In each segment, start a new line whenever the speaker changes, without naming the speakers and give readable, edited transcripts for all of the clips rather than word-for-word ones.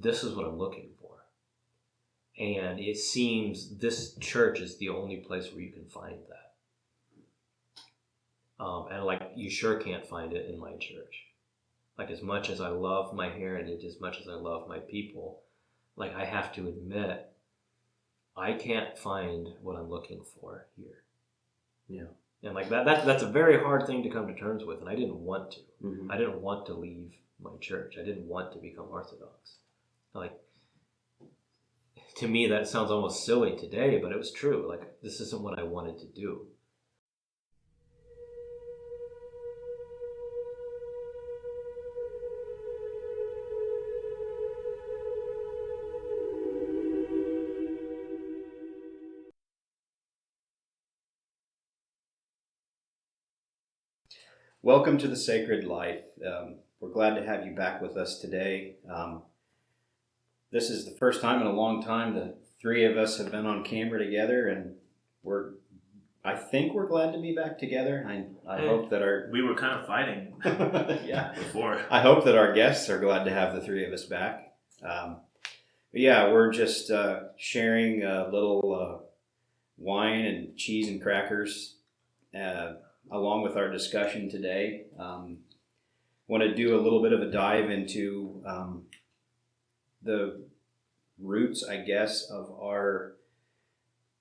this is what I'm looking for. And it seems this church is the only place where you can find that. And like, you sure can't find it in my church. Like, as much as I love my heritage, as much as I love my people, like, I have to admit, I can't find what I'm looking for here.
Yeah.
And like that's a very hard thing to come to terms with, and I didn't want to.
Mm-hmm.
I didn't want to leave my church. I didn't want to become Orthodox. Like, to me, that sounds almost silly today, but it was true. Like, this isn't what I wanted to do.
Welcome to the Sacred Life. We're glad to have you back with us today. This is the first time in a long time the three of us have been on camera together, and I think we're glad to be back together. I hope that
we were kind of fighting
yeah
before.
I hope that our guests are glad to have the three of us back. But yeah, we're just sharing a little wine and cheese and crackers along with our discussion today. Want to do a little bit of a dive into the roots, I guess, of our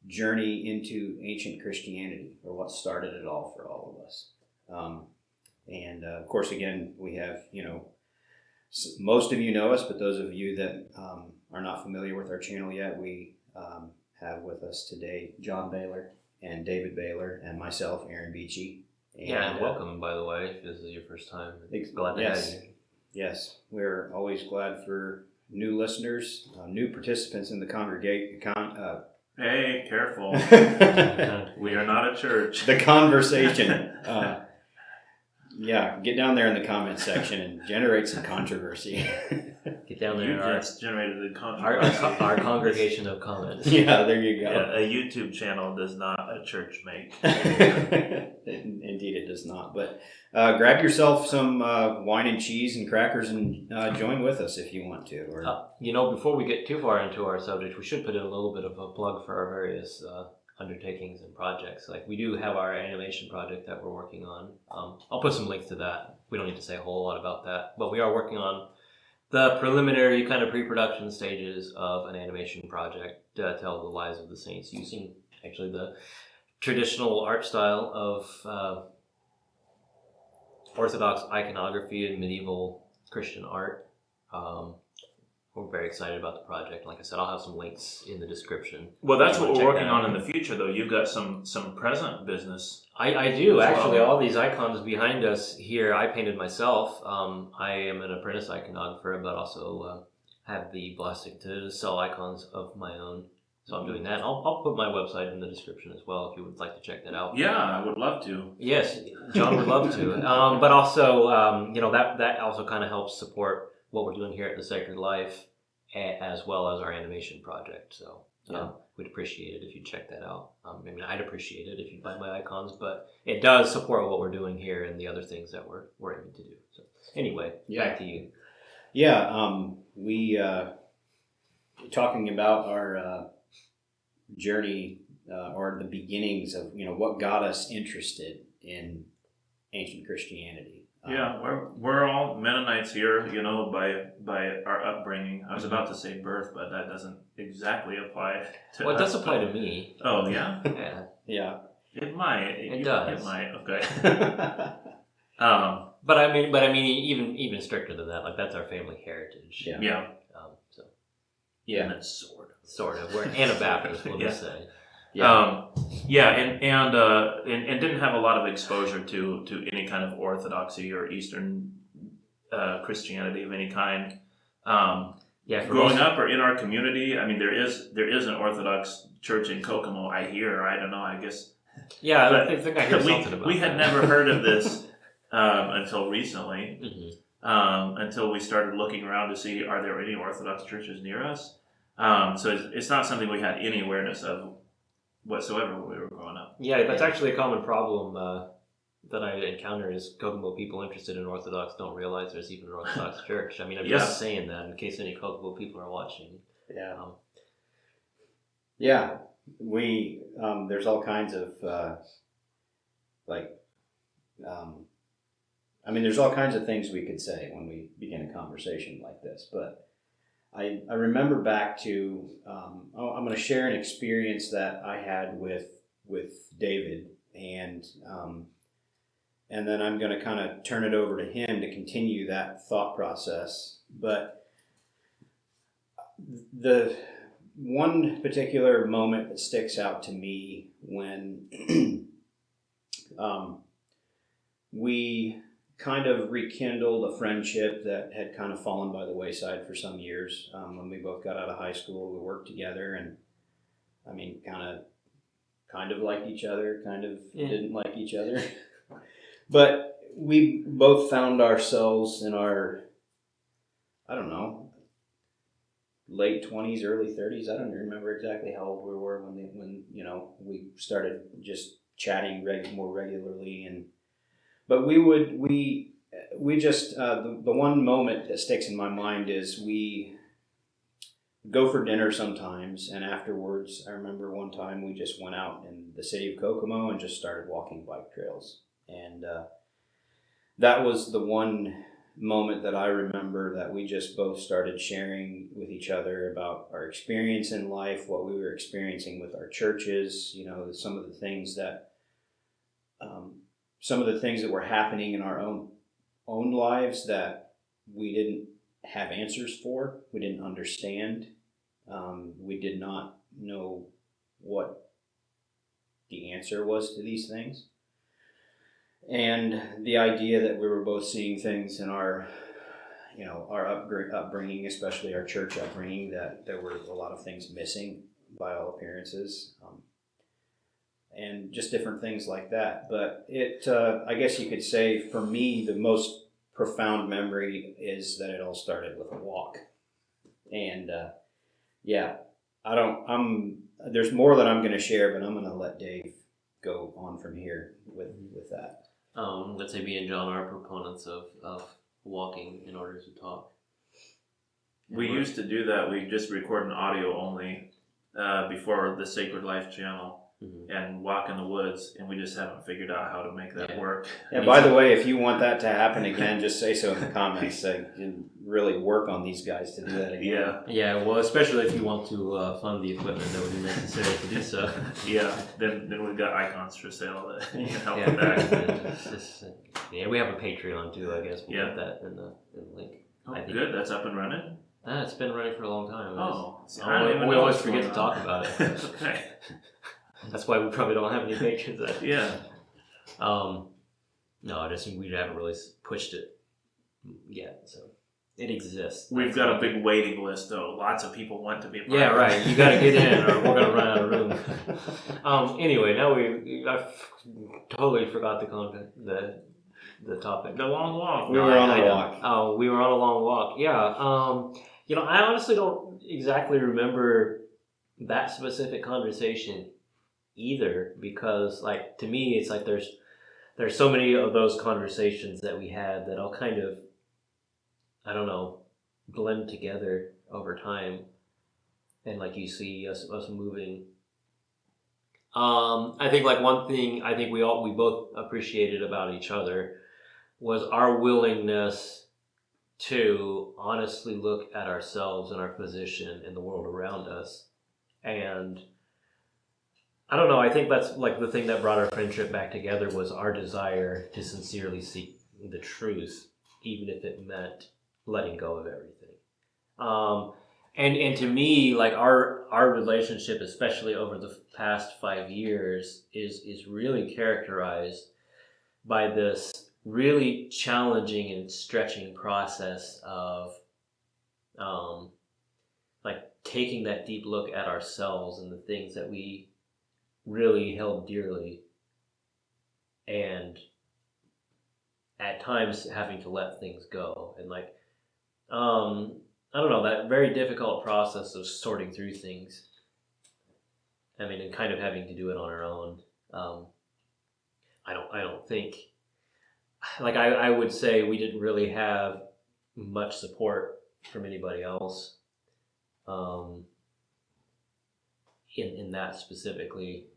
journey into ancient Christianity, or what started it all for all of us. And of course, again, we have, most of you know us, but those of you that are not familiar with our channel yet, we have with us today John Baylor and David Baylor and myself, Aaron Beachy.
And welcome, by the way, if this is your first time. Glad to have you.
Yes, we're always glad for new listeners, new participants in the congregation.
Hey, careful. We are not a church.
The conversation. Yeah, get down there in the comment section and generate some controversy.
Get down there.
You just generated a controversy.
Our congregation of comments.
Yeah, there you go.
Yeah, a YouTube channel does not a church make.
Indeed, it does not. But grab yourself some wine and cheese and crackers and join with us if you want to. Or
before we get too far into our subject, we should put in a little bit of a plug for our various undertakings and projects. Like, we do have our animation project that we're working on. I'll put some links to that. We don't need to say a whole lot about that, but we are working on the preliminary kind of pre-production stages of an animation project to tell the lives of the saints using actually the traditional art style of Orthodox iconography and medieval Christian art. We're very excited about the project. Like I said, I'll have some links in the description.
Well, that's what we're working on in the future, though. You've got some present business.
I do, actually. All these icons behind us here, I painted myself. I am an apprentice iconographer, but also have the blessing to sell icons of my own. So I'm doing that. I'll put my website in the description as well if you would like to check that out.
Yeah, I would love to.
Yes, John would love to. But also, that also kind of helps support what we're doing here at the Sacred Life, as well as our animation project. So we'd appreciate it if you check that out. I'd appreciate it if you buy my icons, but it does support what we're doing here and the other things that we're aiming to do. So anyway, back to you.
Yeah, we talking about our journey or the beginnings of what got us interested in ancient Christianity.
Yeah, we're all Mennonites here, by our upbringing. I was about to say birth, but that doesn't exactly apply to
Well, it
us.
does apply to me.
Oh, yeah?
Yeah.
It might.
It does.
It might, okay.
But I mean, even stricter than that, like, that's our family heritage.
Yeah.
Yeah.
Yeah.
And it's
Sort of. We're Anabaptists, we'll just say.
Yeah. And didn't have a lot of exposure to any kind of Orthodoxy or Eastern Christianity of any kind. Growing up or in our community, I mean, there is an Orthodox church in Kokomo. I don't know. I guess.
Yeah, I think I hear something about
we had never heard of this until recently.
Mm-hmm.
Until we started looking around to see, are there any Orthodox churches near us? So it's not something we had any awareness of whatsoever when we were growing up.
Yeah, that's actually a common problem that I encounter is Kokomo people interested in Orthodox don't realize there's even an Orthodox church. I mean, I'm
Yeah.
just saying that in case any Kokomo people are watching.
Yeah.
Um,
Yeah, we there's all kinds of there's all kinds of things we could say when we begin a conversation like this. But I remember back to I'm going to share an experience that I had with David, and then I'm going to kind of turn it over to him to continue that thought process. But the one particular moment that sticks out to me when we kind of rekindled a friendship that had kind of fallen by the wayside for some years. When we both got out of high school, we worked together, and I mean, kind of like each other, kind of didn't like each other. But we both found ourselves in our, I don't know, late 20s, early 30s. I don't remember exactly how old we were when we started just chatting more regularly. But we just the one moment that sticks in my mind is we go for dinner sometimes, and afterwards, I remember one time we just went out in the city of Kokomo and just started walking bike trails, and that was the one moment that I remember that we just both started sharing with each other about our experience in life, what we were experiencing with our churches, some of the things that were happening in our own lives that we didn't have answers for, we didn't understand, we did not know what the answer was to these things. And the idea that we were both seeing things in our upbringing, especially our church upbringing, that there were a lot of things missing by all appearances, and just different things like that. But I guess you could say, for me, the most profound memory is that it all started with a walk. And there's more that I'm going to share, but I'm going to let Dave go on from here with that.
Let's say me and John are proponents of walking in order to talk.
We used to do that. We just record an audio only before the Sacred Life channel. Mm-hmm. And walk in the woods, and we just haven't figured out how to make that work.
Yeah. By the way, if you want that to happen again, just say so in the comments. You really work on these guys to do that again.
Yeah.
Yeah. Well, especially if you want to fund the equipment that would be necessary to do so.
Yeah. Then we've got icons for sale that you can help with that.
We have a Patreon too. I guess we'll put that in the link.
Oh, good. That's up and running.
It's been running for a long time.
We
always forget to talk about it.
Okay.
That's why we probably don't have any patrons.
Yeah.
No, I just think we haven't really pushed it yet, so it exists.
We've got a big waiting list, though. Lots of people want to be part
of it. Yeah, right. You got to get in, or we're gonna run out of room. Anyway, now I totally forgot the topic.
The long walk.
We were on a walk.
Oh, we were on a long walk. Yeah. I honestly don't exactly remember that specific conversation either, because to me it's like there's so many of those conversations that we had that all kind of, I don't know, blend together over time, and you see us moving. I think one thing I think we both appreciated about each other was our willingness to honestly look at ourselves and our position in the world around us. And I don't know, I think that's the thing that brought our friendship back together was our desire to sincerely seek the truth, even if it meant letting go of everything. And to me, our relationship, especially over the past 5 years, is really characterized by this really challenging and stretching process of taking that deep look at ourselves and the things that we really held dearly, and at times having to let things go, and I don't know, that very difficult process of sorting through things. I mean, and kind of having to do it on our own. I don't think like I would say we didn't really have much support from anybody else. In that specifically,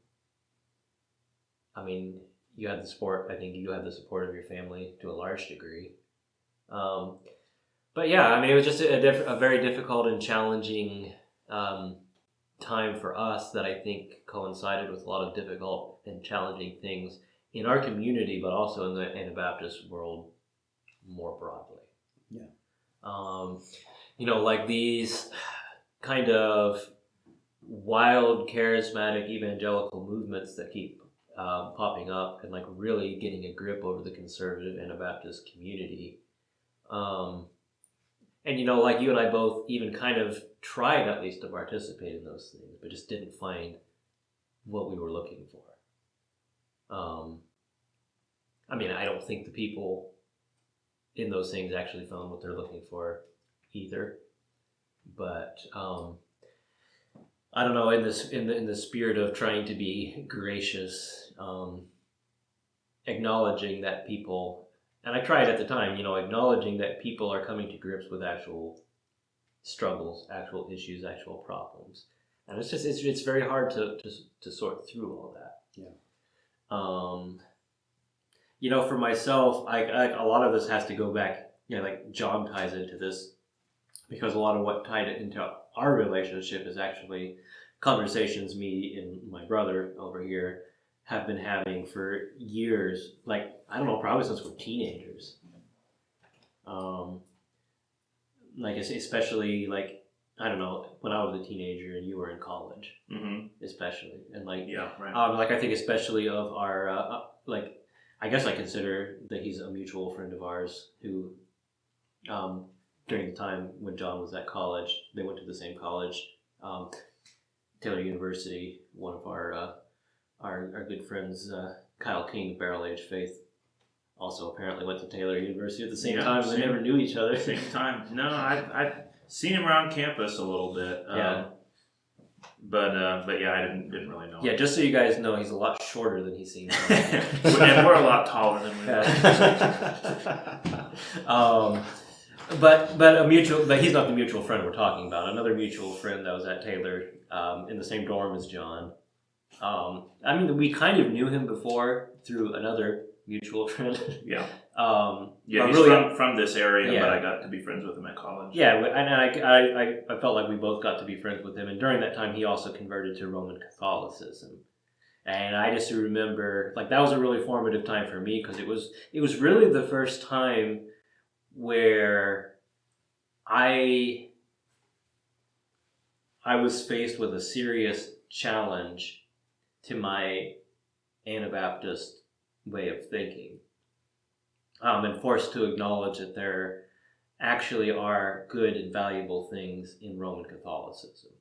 I mean, you had the support. I think you had the support of your family to a large degree. But yeah, I mean, it was just a very difficult and challenging time for us that I think coincided with a lot of difficult and challenging things in our community, but also in the Anabaptist world more broadly.
Yeah.
You know, like these kind of wild, charismatic evangelical movements that keep popping up and like really getting a grip over the conservative Anabaptist community. And you know, like you and I both even kind of tried at least to participate in those things, but just didn't find what we were looking for. I mean, I don't think the people in those things actually found what they're looking for either. But I don't know, in the spirit of trying to be gracious, acknowledging that people, and I tried at the time, you know, acknowledging that people are coming to grips with actual struggles, actual issues, actual problems, and it's very hard to sort through all that.
Yeah.
You know, for myself, I a lot of this has to go back. You know, like John ties into this because a lot of what tied it into our relationship is actually conversations me and my brother over here have been having for years. Like, I don't know, probably since we're teenagers. Like, especially like, I don't know, when I was a teenager and you were in college, especially, and like,
Yeah, right.
like I think especially of our like, I guess I consider that he's a mutual friend of ours who, during the time when John was at college, they went to the same college, Taylor University. One of our good friends, Kyle King, Barrel Age Faith, also apparently went to Taylor University at the same time. They never knew each other.
Same time. No, I've seen him around campus a little bit.
Yeah.
But yeah, I didn't really know.
Yeah, just so you guys know, he's a lot shorter than he seems.
And we're a lot taller than we are.
But he's not the mutual friend we're talking about. Another mutual friend that was at Taylor, in the same dorm as John. I mean, we kind of knew him before through another mutual friend.
Yeah.
Yeah,
he's
really,
from this area,
yeah.
but I got to be friends with him at college.
Yeah, and I felt like we both got to be friends with him. And during that time, he also converted to Roman Catholicism. And I just remember, like, that was a really formative time for me because it was really the first time where I was faced with a serious challenge to my Anabaptist way of thinking, and forced to acknowledge that there actually are good and valuable things in Roman Catholicism.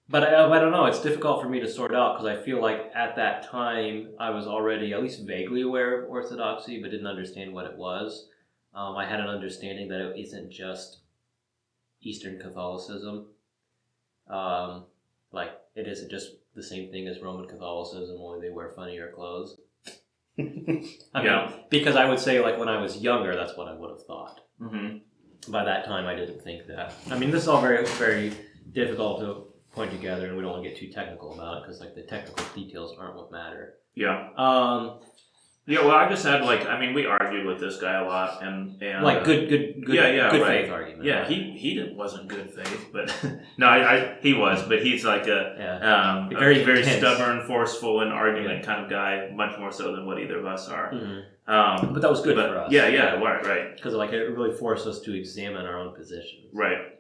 But I don't know, it's difficult for me to sort out because I feel like at that time I was already at least vaguely aware of Orthodoxy but didn't understand what it was. I had an understanding that it isn't just Eastern Catholicism. Like, it isn't just the same thing as Roman Catholicism, only they wear funnier clothes. I mean, because I would say, like, when I was younger, that's what I would have thought. Mm-hmm. By that time, I didn't think that. I mean, this is all very, very difficult to point together, and we don't want to get too technical about it, because, like, the technical details aren't what matter.
Yeah. Yeah, well, I just had, like, I mean, we argued with this guy a lot, and
like good
right.
faith argument.
Yeah, he wasn't good faith, but no, he was, but he's like a very stubborn, forceful, and argument kind of guy, much more so than what either of us are.
Mm-hmm. But that was good for us.
Yeah, right.
Because like it really forced us to examine our own positions.
Right.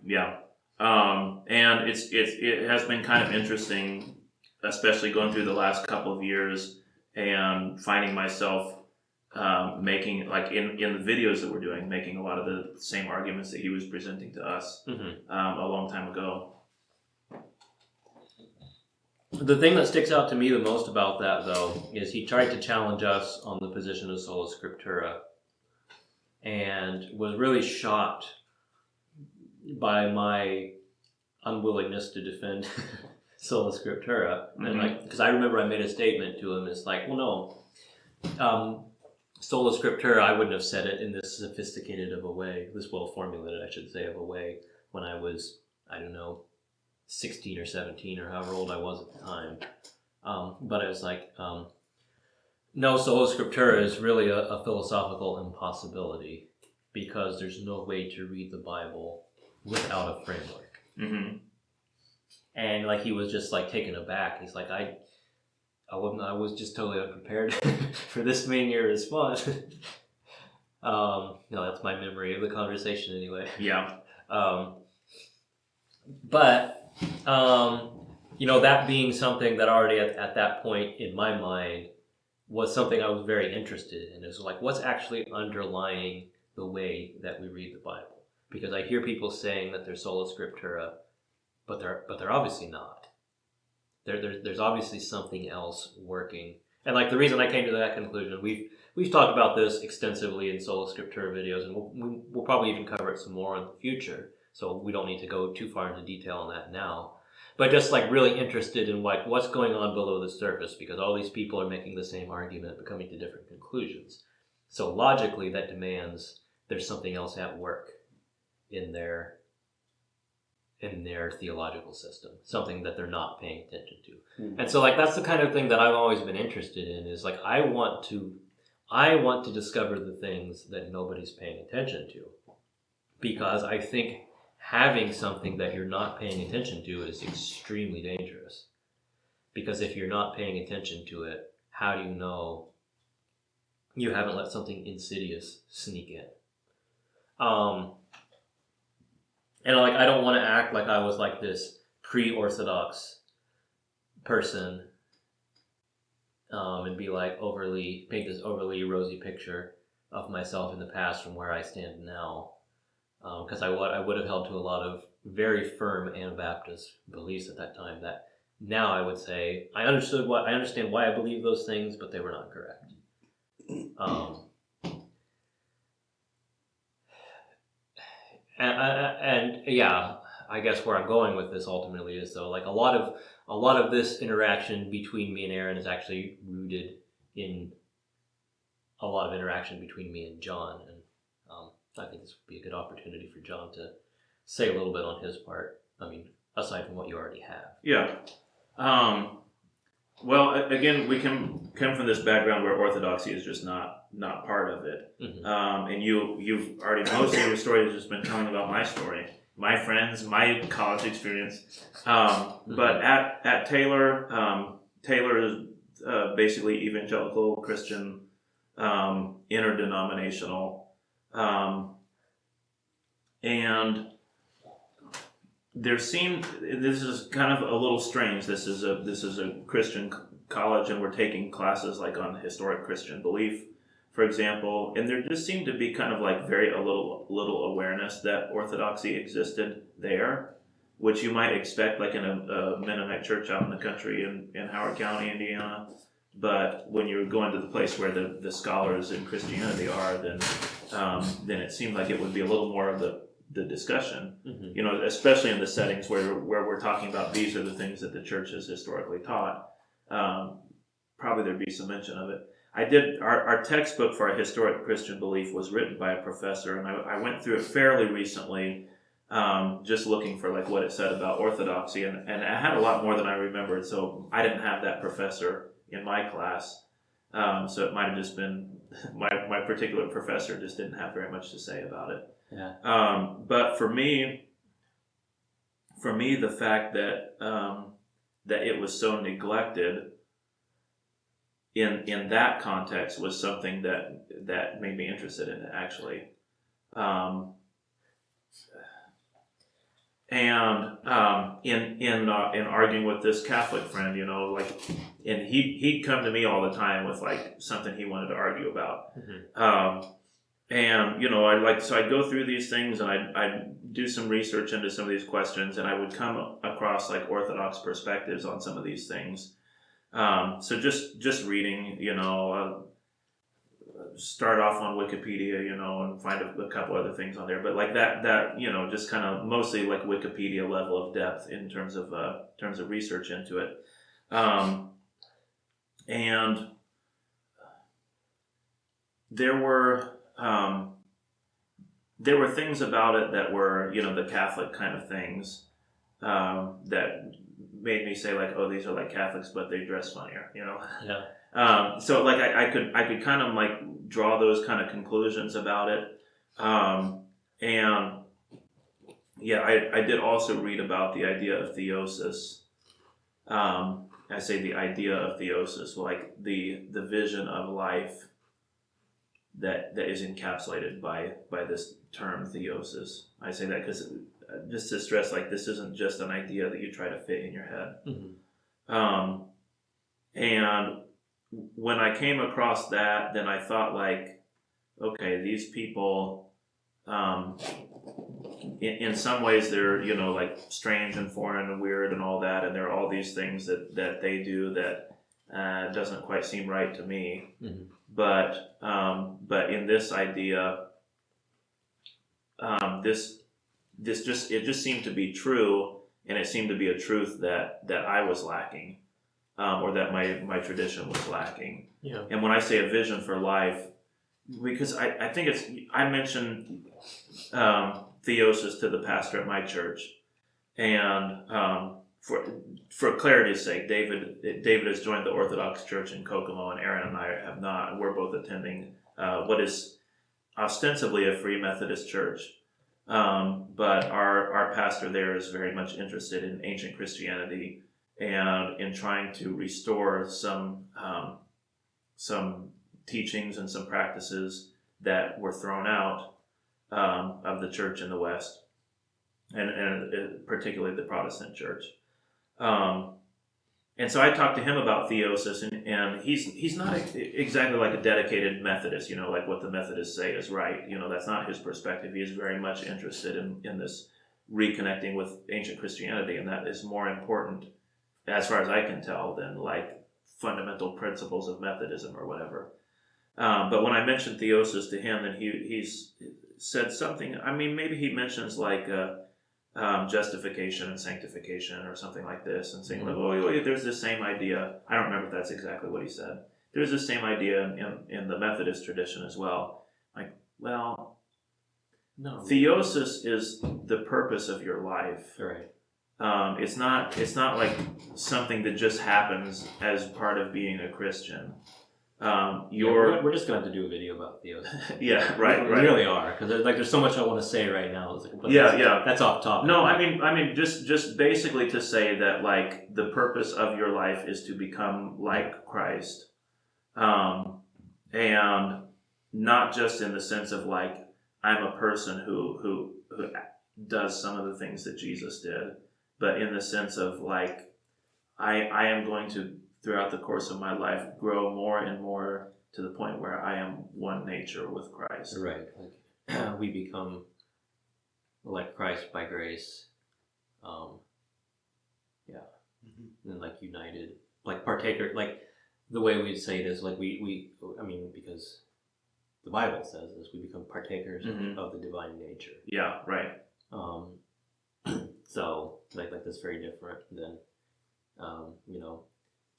Yeah. And it has been kind of interesting, especially going through the last couple of years. And finding myself making, like in the videos that we're doing, making a lot of the same arguments that he was presenting to us a long time ago.
The thing that sticks out to me the most about that, though, is he tried to challenge us on the position of sola scriptura and was really shocked by my unwillingness to defend sola scriptura, and
Mhm.
like, because I remember I made a statement to him. It's like, well, no, sola scriptura. I wouldn't have said it in this sophisticated of a way, this well formulated, I should say, of a way when I was, I don't know, 16 or 17 or however old I was at the time. But I was like, no, sola scriptura is really a philosophical impossibility because there's no way to read the Bible without a framework.
Mm-hmm.
And like he was just like taken aback. He's like, I was just totally unprepared for this being your response. That's my memory of the conversation anyway.
Yeah.
But that being something that already at that point in my mind was something I was very interested in. It was like, what's actually underlying the way that we read the Bible? Because I hear people saying that they're sola scriptura, but they're obviously not. There's obviously something else working. And like the reason I came to that conclusion, we've talked about this extensively in sola scriptura videos, and we'll probably even cover it some more in the future. So we don't need to go too far into detail on that now. But just like really interested in like what's going on below the surface, because all these people are making the same argument but coming to different conclusions. So logically that demands there's something else at work in their theological system, something that they're not paying attention to. Mm-hmm. And so like that's the kind of thing that I've always been interested in, is like I want to discover the things that nobody's paying attention to, because I think having something that you're not paying attention to is extremely dangerous. Because if you're not paying attention to it, how do you know you haven't let something insidious sneak in? And like I don't want to act like I was like this pre-Orthodox person, and be like paint this overly rosy picture of myself in the past from where I stand now. Because I would have held to a lot of very firm Anabaptist beliefs at that time that now I would say I understand why I believe those things, but they were not correct. And yeah, I guess where I'm going with this ultimately is though, like a lot of this interaction between me and Aaron is actually rooted in a lot of interaction between me and John, and I think this would be a good opportunity for John to say a little bit on his part. I mean, aside from what you already have.
Yeah. Well, again, we come from this background where Orthodoxy is just not part of it. Mm-hmm. And you've already, most of your story has just been telling about my story, my friends, my college experience. But at Taylor, Taylor is basically evangelical Christian, interdenominational. And this is kind of a little strange. This is a Christian college, and we're taking classes like on historic Christian belief, for example. And there just seemed to be kind of like a little awareness that Orthodoxy existed there, which you might expect like in a Mennonite church out in the country in Howard County, Indiana. But when you're going to the place where the scholars in Christianity are, then it seemed like it would be a little more of the discussion, mm-hmm. Especially in the settings where we're talking about these are the things that the church has historically taught. Probably there'd be some mention of it. Our textbook for our historic Christian belief was written by a professor, and I went through it fairly recently, just looking for like what it said about Orthodoxy, and it had a lot more than I remembered, so I didn't have that professor in my class, so it might have just been my particular professor just didn't have very much to say about it. Yeah. But for me, the fact that it was so neglected in that context was something that made me interested in it, actually. And in arguing with this Catholic friend, and he'd come to me all the time with like something he wanted to argue about. Mm-hmm. And I'd go through these things, and I'd do some research into some of these questions, and I would come across like Orthodox perspectives on some of these things. So just reading, start off on Wikipedia, and find a couple other things on there. But like that, just kind of mostly like Wikipedia level of depth in terms of research into it. And there were things about it that were, the Catholic kind of things that made me say like, oh, these are like Catholics, but they dress funnier,
Yeah.
So like I could kind of like draw those kind of conclusions about it, and yeah, I did also read about the idea of theosis. I say the idea of theosis, like the vision of life that is encapsulated by this term theosis. I say that because just to stress, like, this isn't just an idea that you try to fit in your head.
Mm-hmm.
And when I came across that, then I thought like, okay, these people, in some ways they're, like strange and foreign and weird and all that, and there are all these things that they do that doesn't quite seem right to me.
Mm-hmm.
But in this idea, this just seemed to be true, and it seemed to be a truth that I was lacking, or that my tradition was lacking.
Yeah.
And when I say a vision for life, because I think I mentioned theosis to the pastor at my church, and for clarity's sake, David has joined the Orthodox Church in Kokomo, and Aaron and I have not. We're both attending what is ostensibly a Free Methodist church, but our pastor there is very much interested in ancient Christianity and in trying to restore some teachings and some practices that were thrown out of the church in the West, and particularly the Protestant church. And so I talked to him about theosis, and he's not exactly like a dedicated Methodist, like what the Methodists say is right. That's not his perspective. He is very much interested in this reconnecting with ancient Christianity, and that is more important, as far as I can tell, than like fundamental principles of Methodism or whatever. But when I mentioned theosis to him, then he's said something. I mean, maybe he mentions like justification and sanctification or something like this, and saying like, oh, there's this same idea. I don't remember if that's exactly what he said. There's the same idea in the Methodist tradition as well. Like, well, no, theosis is the purpose of your life.
Right.
It's not like something that just happens as part of being a Christian.
We're just going to have to do a video about theosis.
Yeah, right.
We really are, because there's so much I want to say right now. But that's off topic.
No, I mean, just basically to say that like the purpose of your life is to become like Christ, and not just in the sense of like I'm a person who does some of the things that Jesus did, but in the sense of like I am going to, throughout the course of my life, grow more and more to the point where I am one nature with Christ.
Right. Like we become like Christ by grace. And like united, like partaker, like the way we'd say it is like because the Bible says this, we become partakers of the divine nature.
Yeah, right.
So like that's very different than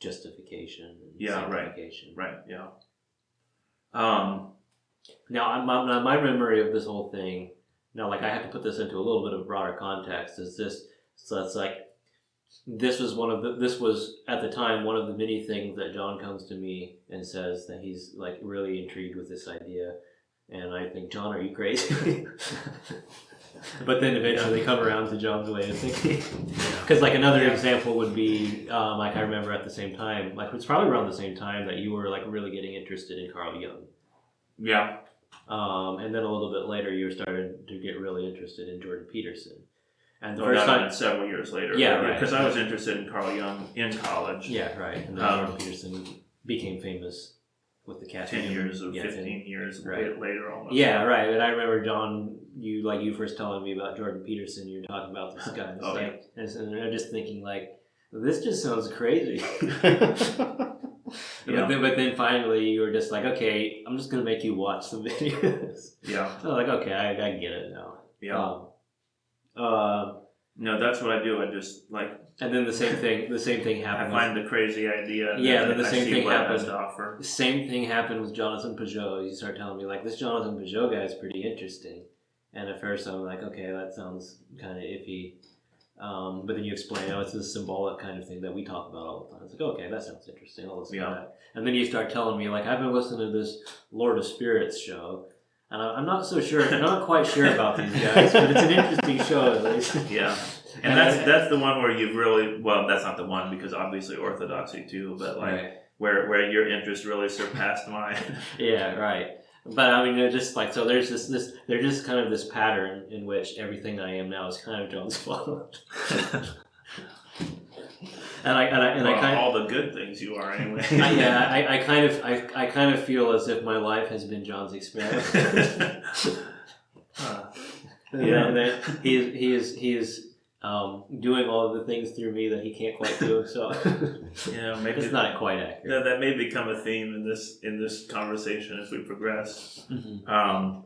justification and sanctification.
Right. Yeah.
Now my memory of this whole thing. Now, like I have to put this into a little bit of broader context. Is this? So it's like this was at the time one of the many things that John comes to me and says that he's like really intrigued with this idea, and I think, John, are you crazy? But then eventually come around to John's way of thinking. Because like another example would be like I remember at the same time, like it's probably around the same time that you were like really getting interested in Carl Jung.
Yeah.
And then a little bit later, you started to get really interested in Jordan Peterson. And the
first time, several years later.
Yeah, right.
Because I was interested in Carl Jung in college.
Yeah, right. And then Jordan Peterson became famous with the caffeine.
10 years or 15 years later almost.
Yeah, right. And I remember, John, you first telling me about Jordan Peterson. You were talking about this guy. And I'm just thinking like, this just sounds crazy.
Yeah.
But then finally you were just like, okay, I'm just gonna make you watch some videos.
Yeah.
I was like, okay, I get it now.
Yeah. No, that's what I do. I just like.
And then the same thing
I
happened.
find the crazy idea. And
Yeah,
then
then the
I
same
see
thing
what it
happened.
has to offer.
The same thing happened with Jonathan Peugeot. You start telling me like, this Jonathan Peugeot guy is pretty interesting, and at first I'm like, okay, that sounds kind of iffy. But then you explain, it's this symbolic kind of thing that we talk about all the time. It's like, okay, that sounds interesting. I'll listen to that. And then you start telling me, like, I've been listening to this Lord of Spirits show, and I'm not so sure, I'm not quite sure about these guys, but it's an interesting show at least.
Yeah. And that's the one where you've really, well, that's not the one because obviously Orthodoxy too, but like
Right.
where your interest really surpassed mine.
Yeah, right. But I mean, they're just like, so there's this they're just kind of this pattern in which everything I am now is kind of John's fault. and I kind of,
all the good things you are anyway.
I kind of feel as if my life has been John's experiment.
Yeah.
That he is doing all of the things through me that he can't quite do. So
Yeah, maybe
it's not quite accurate.
that may become a theme in this conversation as we progress.
Mm-hmm.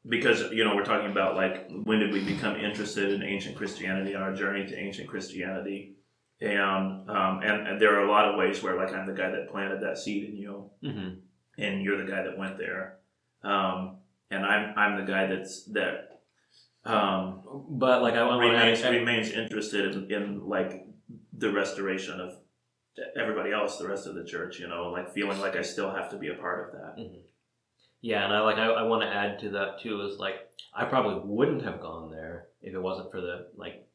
Because we're talking about like when did we become interested in ancient Christianity and our journey to ancient Christianity, and there are a lot of ways where like I'm the guy that planted that seed in you,
Mm-hmm.
and you're the guy that went there, and I'm the guy that
But like I want to
remains interested in like the restoration of everybody else, the rest of the church, like feeling like I still have to be a part of that.
Mm-hmm. Yeah, and I want to add to that too is like I probably wouldn't have gone there if it wasn't for the like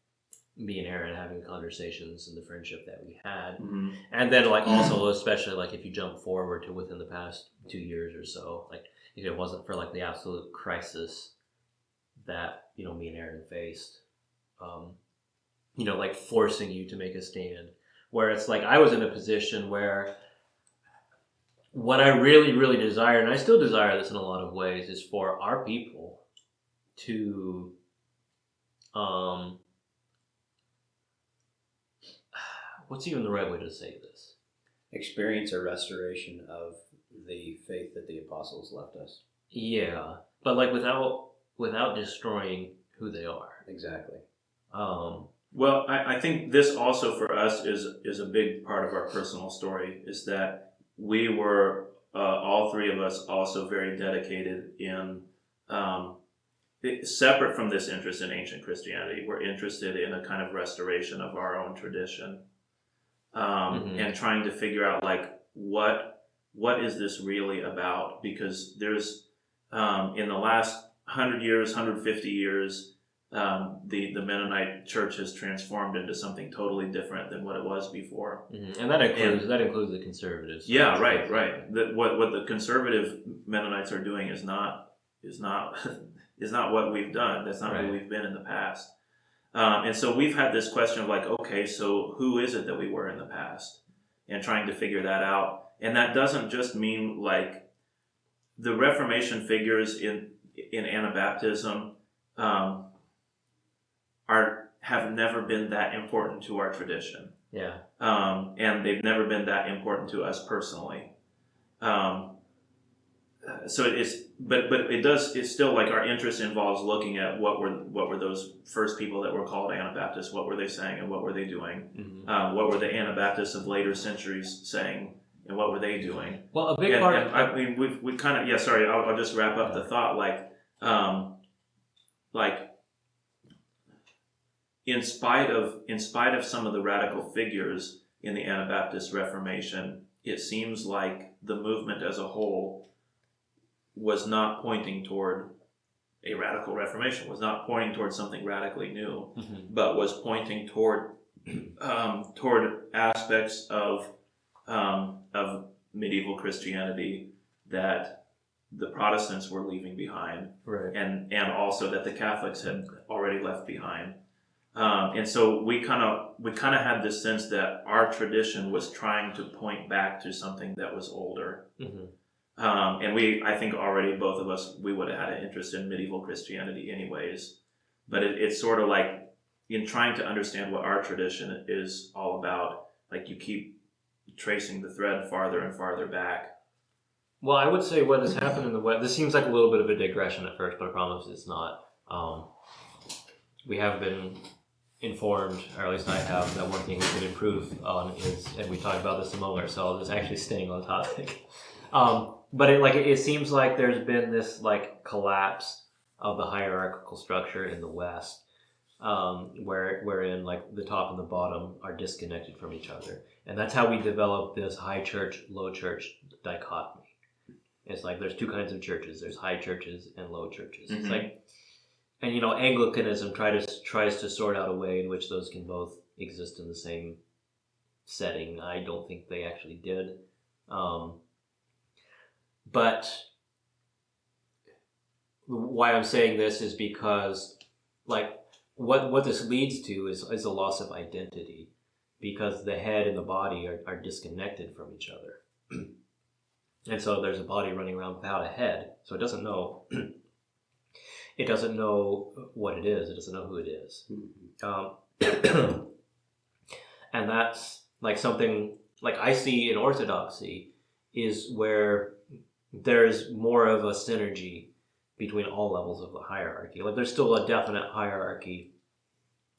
me and Aaron having conversations and the friendship that we had,
Mm-hmm.
and then like also especially like if you jump forward to within the past 2 years or so, like if it wasn't for like the absolute crisis that me and Aaron faced, like forcing you to make a stand, where it's like I was in a position where what I really, really desire, and I still desire this in a lot of ways, is for our people to what's even the right way to say this?
Experience a restoration of the faith that the apostles left us.
Yeah, but like without destroying who they are.
Exactly.
Well, I think this also for us is a big part of our personal story, is that we were, all three of us, also very dedicated in, separate from this interest in ancient Christianity, we're interested in a kind of restoration of our own tradition, and trying to figure out like what is this really about? Because there's, in the last 100 years, 150 years, the Mennonite church has transformed into something totally different than what it was before,
and that includes the conservatives.
Yeah, right. What the conservative Mennonites are doing is not what we've done. That's not who we've been in the past. And so we've had this question of like, okay, so who is it that we were in the past, and trying to figure that out. And that doesn't just mean like the Reformation figures in Anabaptism. Have never been that important to our tradition.
Yeah.
And they've never been that important to us personally. So it's still like our interest involves looking at what were those first people that were called Anabaptists, what were they saying and what were they doing? What were the Anabaptists of later centuries saying and what were they doing?
Well, a big part.
I mean, we kind of sorry. I'll just wrap up the thought like. In spite of some of the radical figures in the Anabaptist Reformation, it seems like the movement as a whole was not pointing toward a radical reformation, was not pointing toward something radically new, but was pointing toward aspects of medieval Christianity that the Protestants were leaving behind, and also that the Catholics had already left behind. And so we kind of had this sense that our tradition was trying to point back to something that was older. And I think already both of us, we would have had an interest in medieval Christianity anyways. But it's sort of like in trying to understand what our tradition is all about, like you keep tracing the thread farther and farther back.
Well, I would say what has happened in the West, this seems like a little bit of a digression at first, but I promise it's not. We have been informed, or at least I have, that one thing we could improve on is, and we talked about this among ourselves, is actually staying on topic. But it seems like there's been this like collapse of the hierarchical structure in the West, wherein like the top and the bottom are disconnected from each other, and that's how we develop this high church, low church dichotomy. It's like there's two kinds of churches. There's high churches and low churches.
Mm-hmm.
It's like, and Anglicanism tries to sort out a way in which those can both exist in the same setting. I don't think they actually did. But why I'm saying this is because, like, what this leads to is a loss of identity, because the head and the body are disconnected from each other. And so there's a body running around without a head, so it doesn't know. It doesn't know what it is. It doesn't know who it is. And that's like something like I see in Orthodoxy is where there's more of a synergy between all levels of the hierarchy. Like there's still a definite hierarchy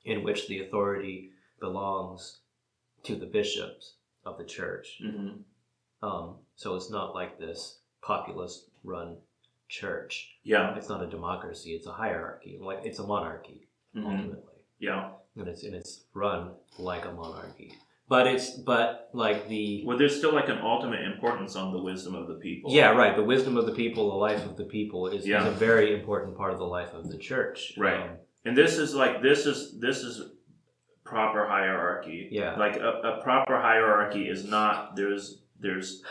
in which the authority belongs to the bishops of the church.
Mm-hmm.
So it's not like this populist-run church.
Yeah.
It's not a democracy. It's a hierarchy. Like it's a monarchy, ultimately.
Yeah.
And it's run like a monarchy. But
there's still like an ultimate importance on the wisdom of the people.
Yeah, right. The wisdom of the people, the life of the people is a very important part of the life of the church.
Right. And this is proper hierarchy.
Yeah.
Like a proper hierarchy is not there's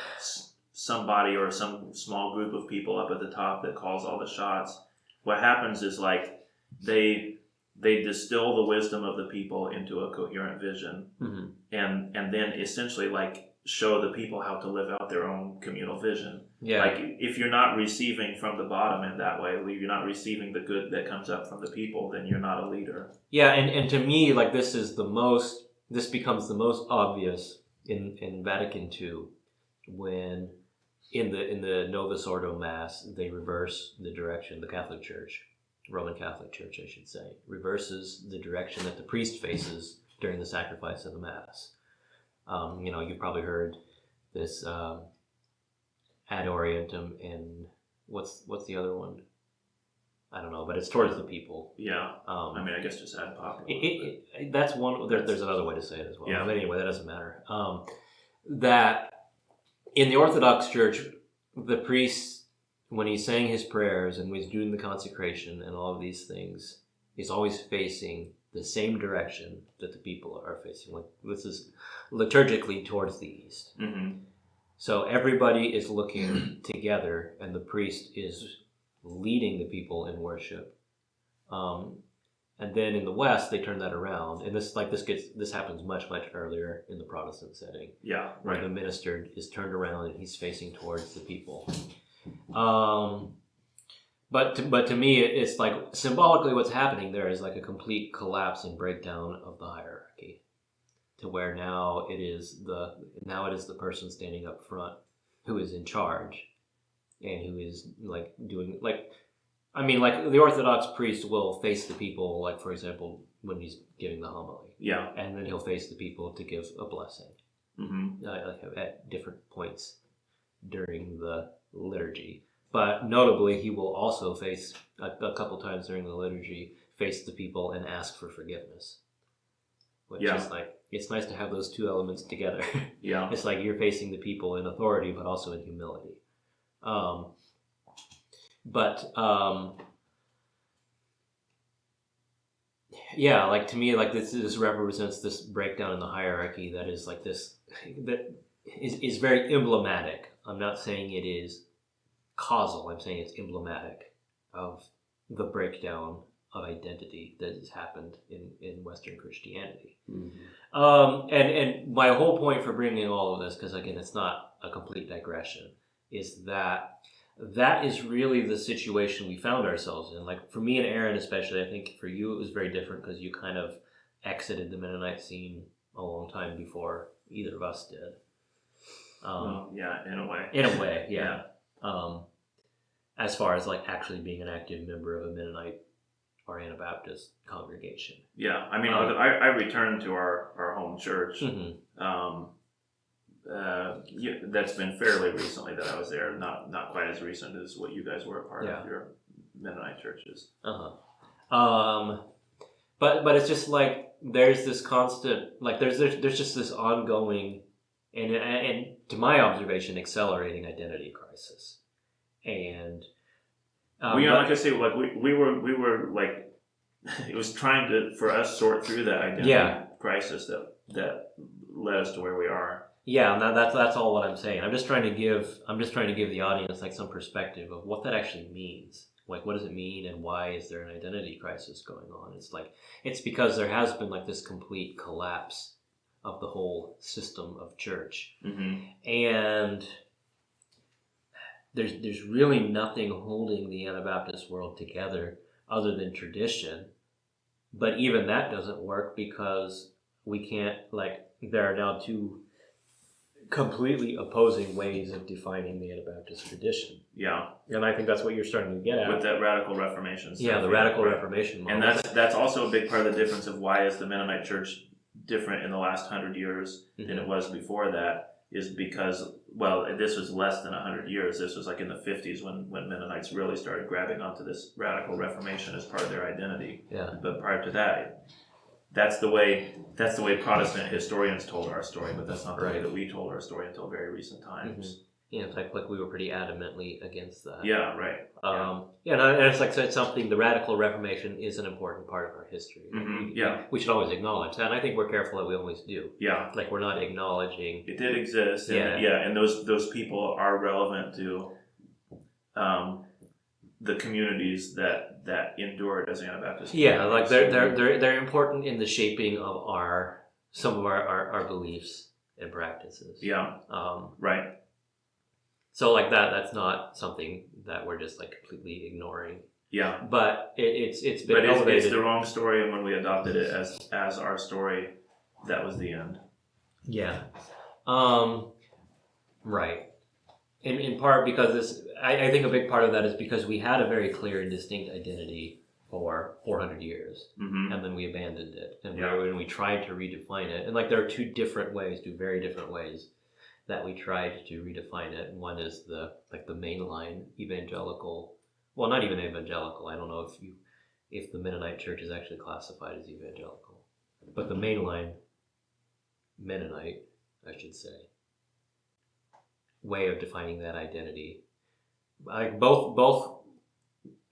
somebody or some small group of people up at the top that calls all the shots. What happens is like they distill the wisdom of the people into a coherent vision,
mm-hmm.
and then essentially like show the people how to live out their own communal vision.
Yeah.
Like if you're not receiving from the bottom in that way, you're not receiving the good that comes up from the people, then you're not a leader.
Yeah, and to me, like this becomes the most obvious in Vatican II, when in the Novus Ordo Mass they reverse the direction. The Catholic Church, Roman Catholic Church, I should say, reverses the direction that the priest faces during the sacrifice of the Mass. You've probably heard this ad orientem, and what's the other one? I don't know, but it's towards the people.
Yeah. I guess just ad populum.
That's one. There's another way to say it as well.
Yeah.
But anyway, that doesn't matter. That in the Orthodox Church, the priest, when he's saying his prayers and when he's doing the consecration and all of these things, he's always facing the same direction that the people are facing. Like this is liturgically towards the east.
Mm-hmm.
So everybody is looking together, and the priest is leading the people in worship. And then in the West, they turn that around, and this happens much earlier in the Protestant setting.
Yeah,
where
right.
the minister is turned around and he's facing towards the people. But to me, it's like symbolically, what's happening there is like a complete collapse and breakdown of the hierarchy, to where now it is the person standing up front who is in charge, and who is like doing like the Orthodox priest will face the people, like for example when he's giving the homily.
Yeah.
And then he'll face the people to give a blessing.
Mm-hmm.
At different points during the liturgy. But notably, he will also face a couple times during the liturgy, face the people and ask for forgiveness. Which is like, it's nice to have those two elements together.
Yeah. It's
like you're facing the people in authority, but also in humility. Yeah, like to me, like this represents this breakdown in the hierarchy that is like this, that is very emblematic. I'm not saying it is causal. I'm saying it's emblematic of the breakdown of identity that has happened in Western Christianity.
Mm-hmm.
And my whole point for bringing all of this, because again, it's not a complete digression, is that is really the situation we found ourselves in. Like for me and Aaron especially, I think for you it was very different because you kind of exited the Mennonite scene a long time before either of us did.
Yeah, in a way.
In a way, yeah. As far as like actually being an active member of a Mennonite or Anabaptist congregation.
Yeah, I mean, I returned to our home church. That's been fairly recently that I was there. Not quite as recent as what you guys were a part of your Mennonite churches.
But it's just like there's this constant, like there's just this ongoing, and to my observation, accelerating identity crisis. And
like I say, like we were like, it was trying to for us sort through that identity crisis that led us to where we are.
Yeah, and that's all what I'm saying. I'm just trying to give the audience like some perspective of what that actually means. Like, what does it mean, and why is there an identity crisis going on? It's because there has been like this complete collapse of the whole system of church, and there's really nothing holding the Anabaptist world together other than tradition. But even that doesn't work because we can't, like, there are now two completely opposing ways of defining the Anabaptist tradition.
Yeah.
And I think that's what you're starting to get at.
With that radical Reformation stuff.
Yeah, the radical Reformation model.
And that's also a big part of the difference of why is the Mennonite church different in the last 100 years than it was before that, is because, well, this was less than 100 years. This was like in the 50s when Mennonites really started grabbing onto this radical Reformation as part of their identity.
Yeah.
But prior to that, that's the way Protestant historians told our story, but that's not the way that we told our story until very recent times.
Yeah, in fact, like we were pretty adamantly against that.
Yeah, right.
And it's like it's something. The radical Reformation is an important part of our history. We should always acknowledge that. And I think we're careful that we always do. Yeah, like we're not acknowledging
it did exist. And those people are relevant to the communities that endured as Anabaptists.
Yeah, like they're important in the shaping of some of our beliefs and practices.
Yeah. Right.
So like that's not something that we're just like completely ignoring. Yeah. But it's been elevated.
But it's the wrong story, and when we adopted it as our story, that was the end.
Yeah. Right. In part because I think a big part of that is because we had a very clear and distinct identity for 400 years, and then we abandoned it, and when we tried to redefine it, and like there are two very different ways that we tried to redefine it. One is the mainline evangelical, well, not even evangelical. I don't know if the Mennonite church is actually classified as evangelical, but the mainline Mennonite, I should say, way of defining that identity. Like both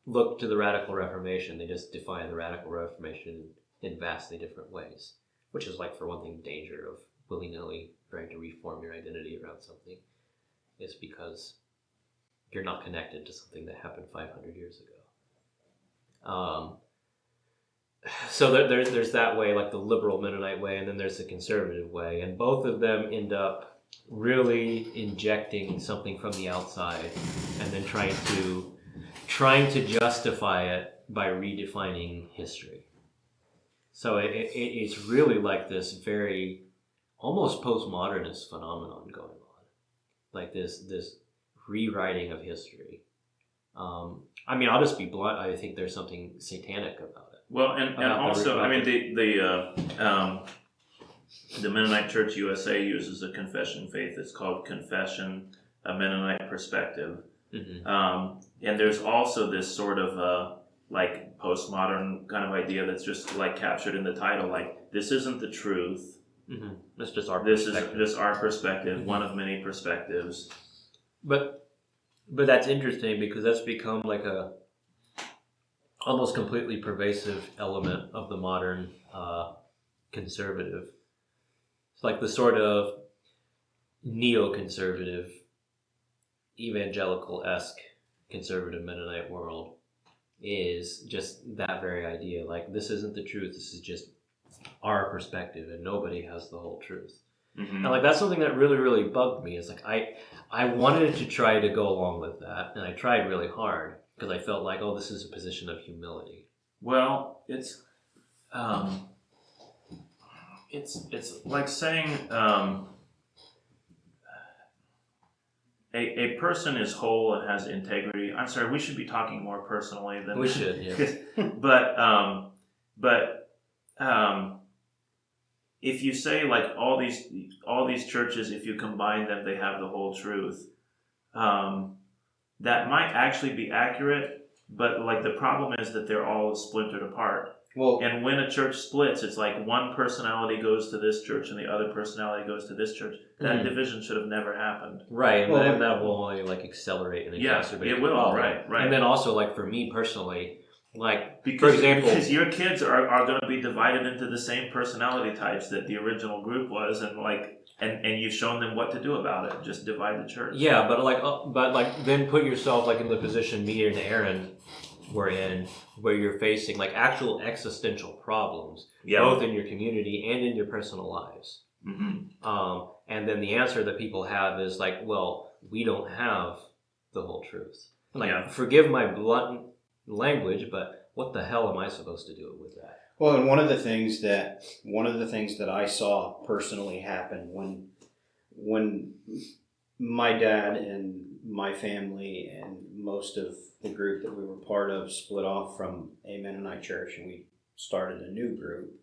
look to the radical Reformation. They just define the radical Reformation in vastly different ways, which is like, for one thing, danger of willy-nilly trying to reform your identity around something, is because you're not connected to something that happened 500 years ago. So there's that way, like the liberal Mennonite way, and then there's the conservative way, and both of them end up really injecting something from the outside and then trying to justify it by redefining history. So it's really like this very almost postmodernist phenomenon going on, like this rewriting of history. I mean, I'll just be blunt. I think there's something satanic about it.
Well, and also, I mean, the Mennonite Church USA uses a confession faith. It's called Confession, a Mennonite Perspective. And there's also this sort of like postmodern kind of idea that's just like captured in the title, like this isn't the truth.
It's just our
perspective. This is our perspective, one of many perspectives.
But that's interesting because that's become like a almost completely pervasive element of the modern conservative. It's like the sort of neoconservative, evangelical-esque conservative Mennonite world is just that very idea. Like, this isn't the truth. This is just our perspective, and nobody has the whole truth. And like that's something that really, really bugged me. Is like I wanted to try to go along with that, and I tried really hard because I felt like, oh, this is a position of humility.
Well, it's like saying a person is whole and has integrity. I'm sorry, we should be talking more personally than
We should, yeah.
but if you say like all these churches, if you combine them, they have the whole truth. That might actually be accurate, but like the problem is that they're all splintered apart.
Well,
And when a church splits, it's like one personality goes to this church and the other personality goes to this church. That division should have never happened.
Right, and
Well,
then that will only like accelerate and exacerbate
it
the
will,
problem.
right.
And then also, like for me personally, like
Because,
for example,
because your kids are going to be divided into the same personality types that the original group was, and you've shown them what to do about it. Just divide the church.
yeah, but then put yourself like in the position me and Aaron were in, where you're facing like actual existential problems, both in your community and in your personal lives.
Mm-hmm.
And then the answer that people have is like, well, we don't have the whole truth. Like, forgive my blunt language, but what the hell am I supposed to do with that?
well, and one of the things that I saw personally happen when my dad and my family and most of the group that we were part of split off from a Mennonite church and we started a new group.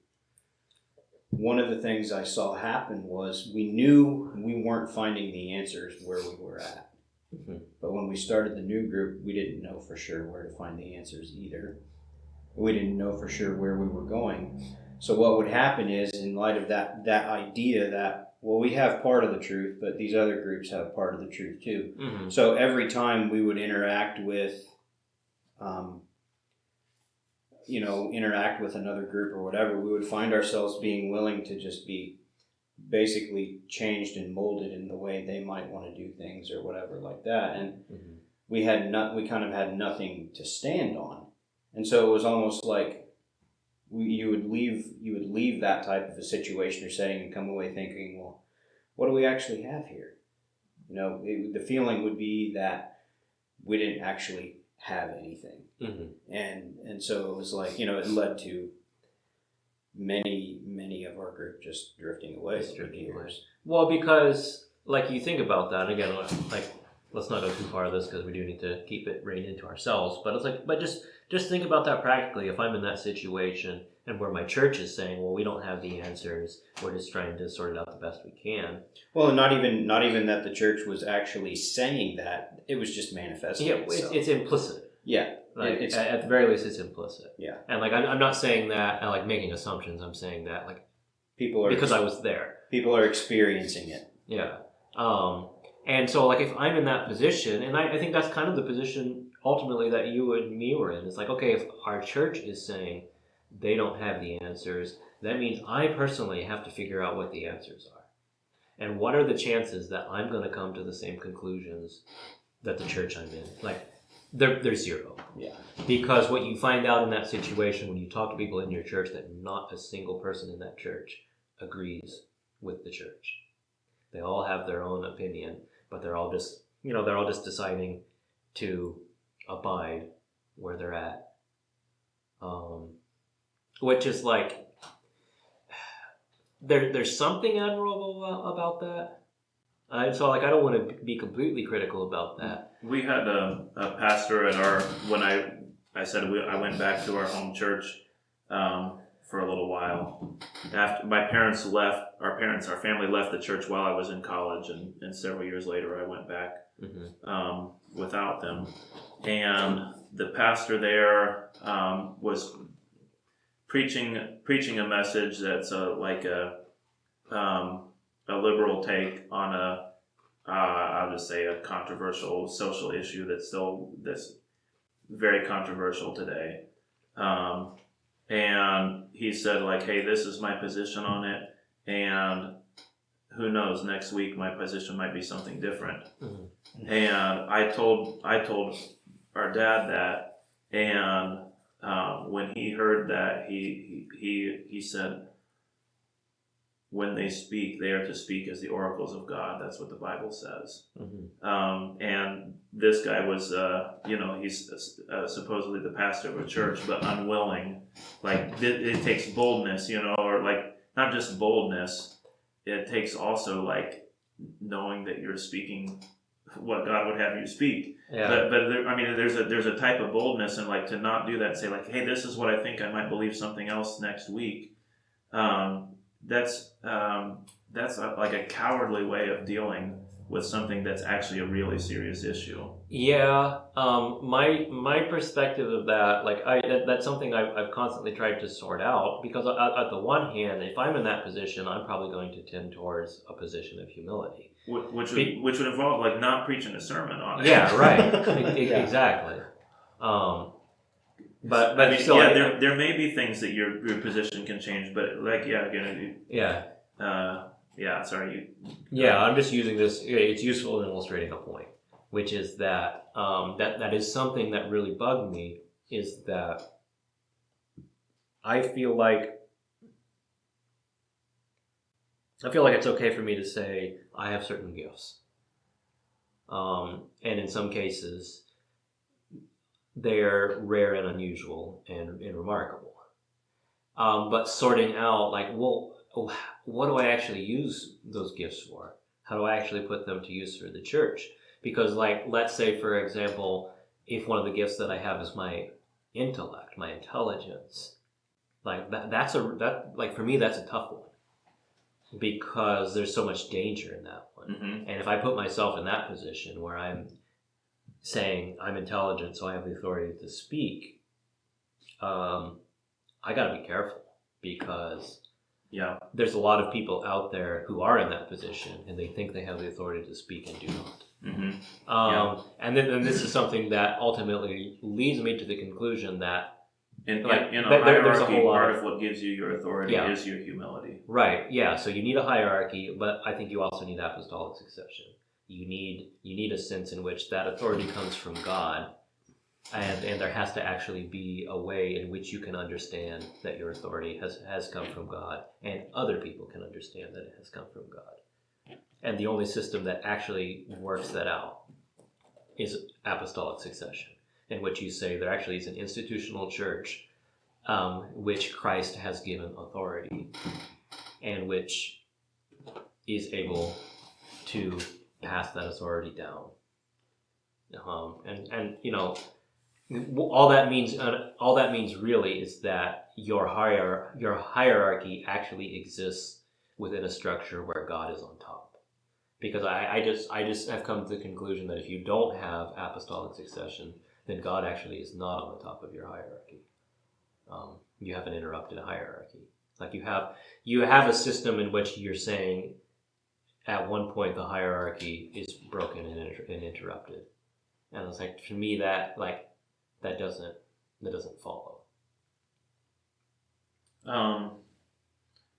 One of the things I saw happen was we knew we weren't finding the answers where we were at. Mm-hmm. But when we started the new group, we didn't know for sure where to find the answers either. We didn't know for sure where we were going. So what would happen is, in light of that idea that, well, we have part of the truth, but these other groups have part of the truth too. Mm-hmm. So every time we would interact with another group or whatever, we would find ourselves being willing to just be basically changed and molded in the way they might want to do things or whatever like that. And we kind of had nothing to stand on. And so it was almost like you would leave that type of a situation or setting and come away thinking, well, what do we actually have here? The feeling would be that we didn't actually have anything. Mm-hmm. And so it was like, it led to many of our group just drifting away over the years.
Well, because like you think about that, again, like let's not go too far of this because we do need to keep it reined into ourselves, but it's like, but just think about that practically. If I'm in that situation and where my church is saying, well, we don't have the answers, we're just trying to sort it out the best we can.
Well, not even that the church was actually saying that, it was just manifesting.
Yeah, it's implicit.
Yeah.
Like, at the very least, it's implicit.
Yeah.
And like, I'm not saying that and like making assumptions. I'm saying that like because I was there.
People are experiencing it.
Yeah. And so like if I'm in that position, and I think that's kind of the position ultimately that you and me were in. It's like, okay, if our church is saying they don't have the answers, that means I personally have to figure out what the answers are. And what are the chances that I'm going to come to the same conclusions that the church I'm in? Like, they're zero.
Yeah.
Because what you find out in that situation when you talk to people in your church, that not a single person in that church agrees with the church. They all have their own opinion, but they're all just deciding to abide where they're at. Which is like, there's something admirable about that. So like I don't want to be completely critical about that.
We had a pastor at when I said I went back to our home church for a little while. After my parents left, our family left the church while I was in college, and several years later I went back without them. And the pastor there was preaching a message that's like a liberal take on I'll just say a controversial social issue that's very controversial today. And he said like, hey, this is my position on it, and who knows, next week my position might be something different. Mm-hmm. And I told our dad that, and when he heard that, he said, when they speak, they are to speak as the oracles of God. That's what the Bible says. Mm-hmm. And this guy was, he's supposedly the pastor of a church, but unwilling. Like, it takes boldness, or like, not just boldness, it takes also like knowing that you're speaking what God would have you speak.
Yeah.
But there, I mean, there's a type of boldness and like to not do that. And say like, hey, this is what I think. I might believe something else next week. That's like a cowardly way of dealing with something that's actually a really serious issue.
Yeah, my perspective of that, like that's something I've constantly tried to sort out, because at the one hand, if I'm in that position, I'm probably going to tend towards a position of humility.
Which would involve like not preaching a sermon on it.
Yeah, right. Exactly. But
I mean,
still,
yeah, there may be things that your position can change, but like sorry.
Yeah, I'm just using this. It's useful in illustrating a point, which is that that is something that really bugged me. Is that I feel like it's okay for me to say I have certain gifts, and in some cases they're rare and unusual and remarkable. But sorting out, like, well, what do I actually use those gifts for? How do I actually put them to use for the church? Because, like, let's say, for example, if one of the gifts that I have is my intellect, my intelligence, like that for me, that's a tough one, because there's so much danger in that one.
Mm-hmm.
And if I put myself in that position where I'm saying I'm intelligent, so I have the authority to speak, I got to be careful, because there's a lot of people out there who are in that position and they think they have the authority to speak and do not.
Mm-hmm.
And then this is something that ultimately leads me to the conclusion that
in a
there's a
hierarchy,
whole lot
part of what gives you your authority is your humility.
Right. Yeah. So you need a hierarchy, but I think you also need apostolic succession. You need a sense in which that authority comes from God. And there has to actually be a way in which you can understand that your authority has come from God, and other people can understand that it has come from God. And the only system that actually works that out is apostolic succession, in which you say there actually is an institutional church which Christ has given authority, and which is able to pass that authority down. And you know, all that means really is that your hierarchy actually exists within a structure where God is on top. Because I just have come to the conclusion that if you don't have apostolic succession, then God actually is not on the top of your hierarchy. You have an interrupted hierarchy. Like you have a system in which you're saying at one point the hierarchy is broken and interrupted. And it's like, for me, that doesn't follow.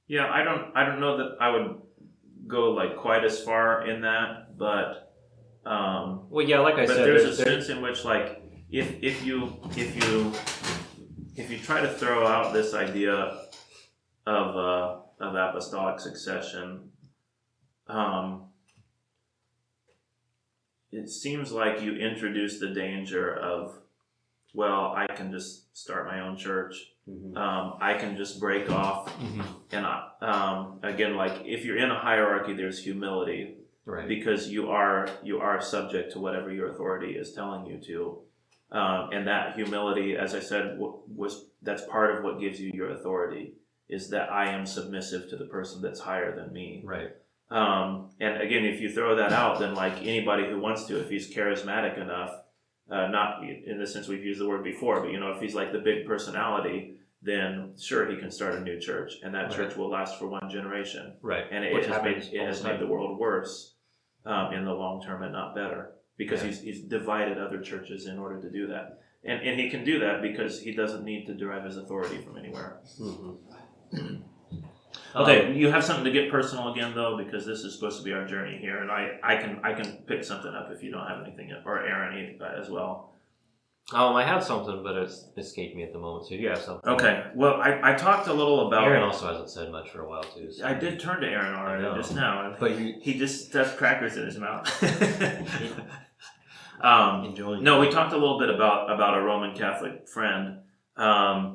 Yeah, I don't know that I would go like quite as far in that, but
well, yeah, like I said,
there's a sense in which, like, if you try to throw out this idea of apostolic succession, it seems like you introduce the danger of, well, I can just start my own church.
Mm-hmm.
I can just break off.
Mm-hmm.
And again, like, if you're in a hierarchy, there's humility,
right?
Because you are subject to whatever your authority is telling you to. And that humility, as I said, that's part of what gives you your authority, is that I am submissive to the person that's higher than me.
Right.
And again, if you throw that out, then like anybody who wants to, if he's charismatic enough, not in the sense we've used the word before, but if he's like the big personality, then sure, he can start a new church, and that church will last for one generation.
Right.
And it has made the world worse in the long term, and not better, because he's divided other churches in order to do that. And he can do that because he doesn't need to derive his authority from anywhere.
Mm-hmm.
Okay, you have something to get personal again, though, because this is supposed to be our journey here, and I can pick something up if you don't have anything, or Aaron as well.
I have something, but it's escaped me at the moment. So you have something.
Okay. Well, I talked a little about.
Aaron also hasn't said much for a while too. So.
I did turn to Aaron already just now,
but
he just stuffed crackers in his mouth.
Enjoying.
No, we talked a little bit about a Roman Catholic friend. I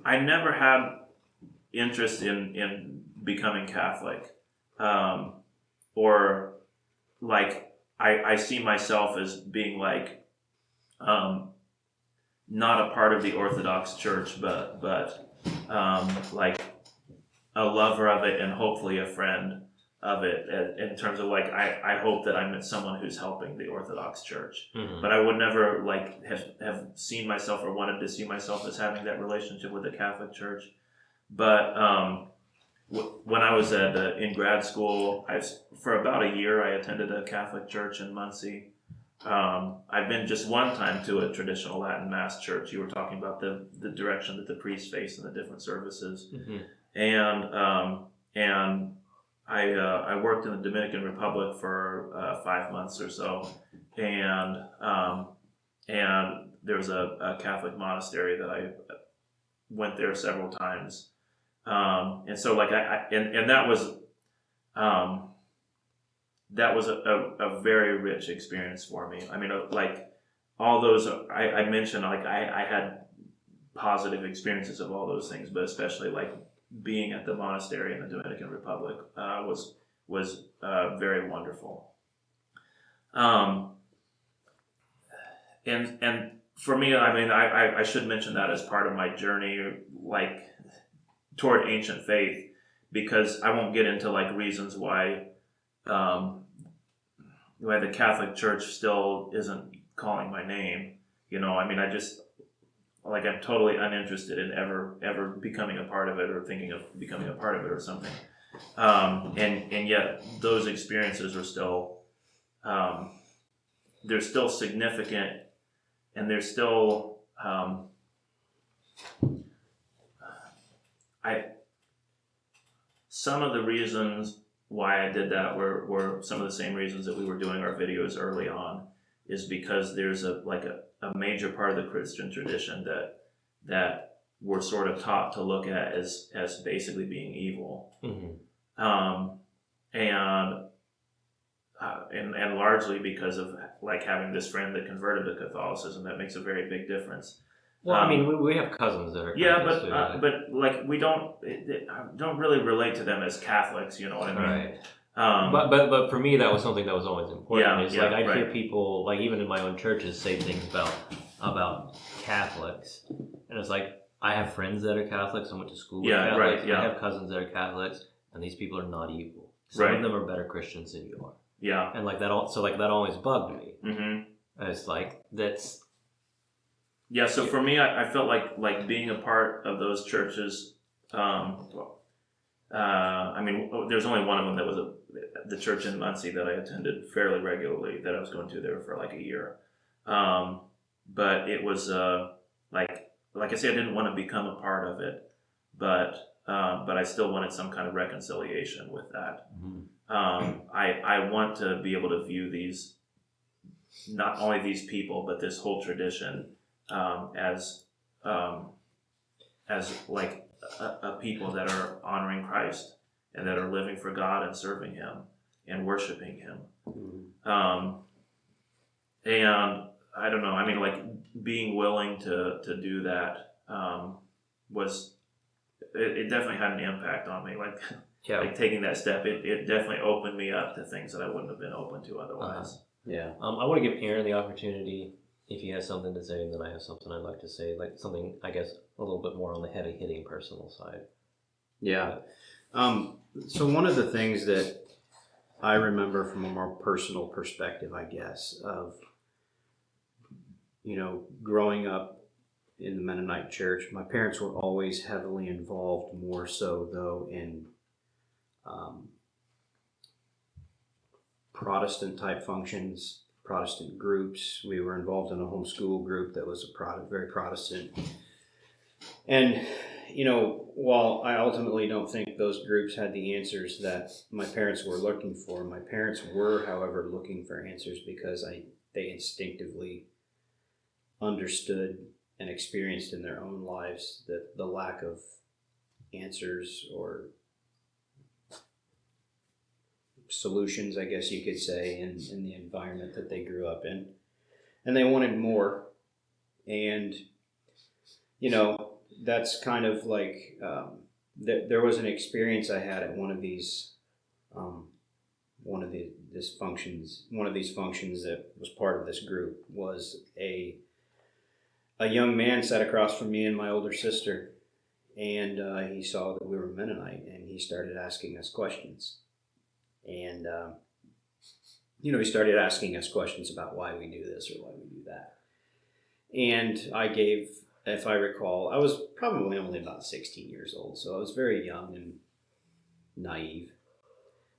never had interest in becoming Catholic. or like I see myself as being like not a part of the Orthodox Church, but like a lover of it and hopefully a friend of it. In terms of like I hope that I'm someone who's helping the Orthodox Church, but I would never like have seen myself or wanted to see myself as having that relationship with the Catholic Church. But when I was in grad school, for about a year I attended a Catholic church in Muncie. I've been just one time to a traditional Latin Mass church. You were talking about the direction that the priests face in the different services, and I worked in the Dominican Republic for 5 months or so, and there was a Catholic monastery that I went there several times, and so like and that was a very rich experience for me. I mean, like all those I mentioned, like I had positive experiences of all those things, but especially like being at the monastery in the Dominican Republic was very wonderful. And for me, I mean, I should mention that as part of my journey, like toward ancient faith, because I won't get into like reasons why the Catholic Church still isn't calling my name. You know, I mean, I just like I'm totally uninterested in ever becoming a part of it or thinking of becoming a part of it or something. And yet those experiences are still they're still significant, and they're still some of the reasons why I did that were some of the same reasons that we were doing our videos early on, is because there's a major part of the Christian tradition that we're sort of taught to look at as basically being evil, and largely because of like having this friend that converted to Catholicism. That makes a very big difference.
Well, I mean, we have cousins that are Catholics too, right?
But like we don't really relate to them as Catholics. You know what I mean?
Right. But for me, that was something that was always important.
Yeah,
I'd hear people, like even in my own churches, say things about Catholics, and it's like I have friends that are Catholics. I went to school with Catholics.
Right, yeah.
I have cousins that are Catholics, and these people are not evil. Some of them are better Christians than you are.
Yeah.
And like that, that always bugged me.
Mm-hmm.
It's like that's.
Yeah. So for me, I felt like being a part of those churches. I mean, there's only one of them that was the church in Muncie that I attended fairly regularly, that I was going to there for like a year. But it was like I said, I didn't want to become a part of it, but I still wanted some kind of reconciliation with that. I want to be able to view these, not only these people, but this whole tradition as like a people that are honoring Christ and that are living for God and serving Him and worshiping Him. And I don't know, I mean, like being willing to do that was, it definitely had an impact on me. Like, like taking that step, it definitely opened me up to things that I wouldn't have been open to otherwise.
I want to give Aaron the opportunity, if he has something to say, and then I have something I'd like to say, like something, I guess, a little bit more on the heavy-hitting personal side.
Yeah. So one of the things that I remember from a more personal perspective, I guess, of, you know, growing up in the Mennonite church, my parents were always heavily involved, more so though in Protestant type functions, Protestant groups. We were involved in a homeschool group that was very Protestant. And, you know, while I ultimately don't think those groups had the answers that my parents were looking for, my parents were, however, looking for answers because they instinctively understood and experienced in their own lives that the lack of answers or solutions, I guess you could say, in the environment that they grew up in. And they wanted more. And, you know, that's kind of like, there was an experience I had at one of these one of these functions that was part of this group was a young man sat across from me and my older sister, and he saw that we were Mennonite, and he started asking us questions. And he started asking us questions about why we do this or why we do that. And I gave, if I recall, I was probably only about 16 years old, so I was very young and naive.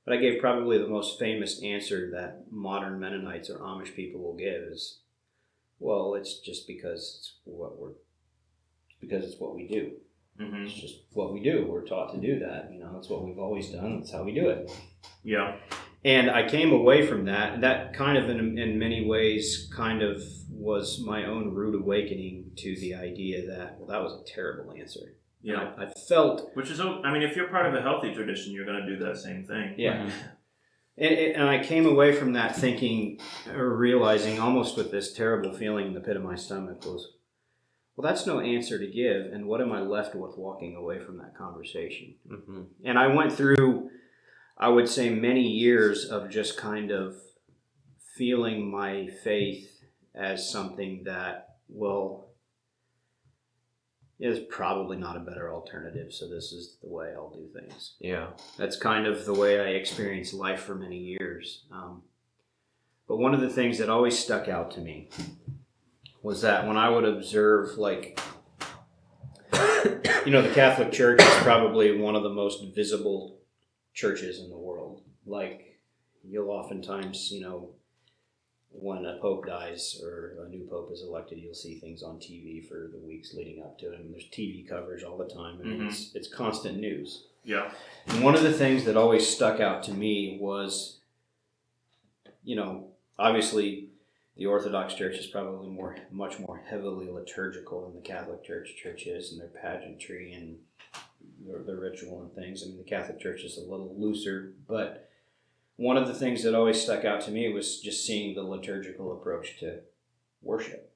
But I gave probably the most famous answer that modern Mennonites or Amish people will give is, well, it's just because it's what we do.
Mm-hmm.
It's just what we do. We're taught to do that. It's what we've always done. That's how we do it.
Yeah.
And I came away from that. And that kind of, in many ways, kind of was my own rude awakening to the idea that, well, that was a terrible answer.
Yeah.
I felt...
Which is, if you're part of a healthy tradition, you're going to do that same thing.
Yeah.
Mm-hmm.
And I came away from that thinking, or realizing almost with this terrible feeling in the pit of my stomach was, well, that's no answer to give, and what am I left with walking away from that conversation?
Mm-hmm.
And I went through, I would say, many years of just kind of feeling my faith as something that, well, is probably not a better alternative, so this is the way I'll do things.
Yeah.
That's kind of the way I experienced life for many years. But one of the things that always stuck out to me was that when I would observe, the Catholic Church is probably one of the most visible churches in the world. Like, you'll oftentimes, when a pope dies or a new pope is elected, you'll see things on TV for the weeks leading up to it. And there's TV coverage all the time. It's constant news.
Yeah.
And one of the things that always stuck out to me was, obviously the Orthodox Church is probably much more heavily liturgical than the Catholic Church is, and their pageantry and their ritual and things. The Catholic Church is a little looser, but one of the things that always stuck out to me was just seeing the liturgical approach to worship,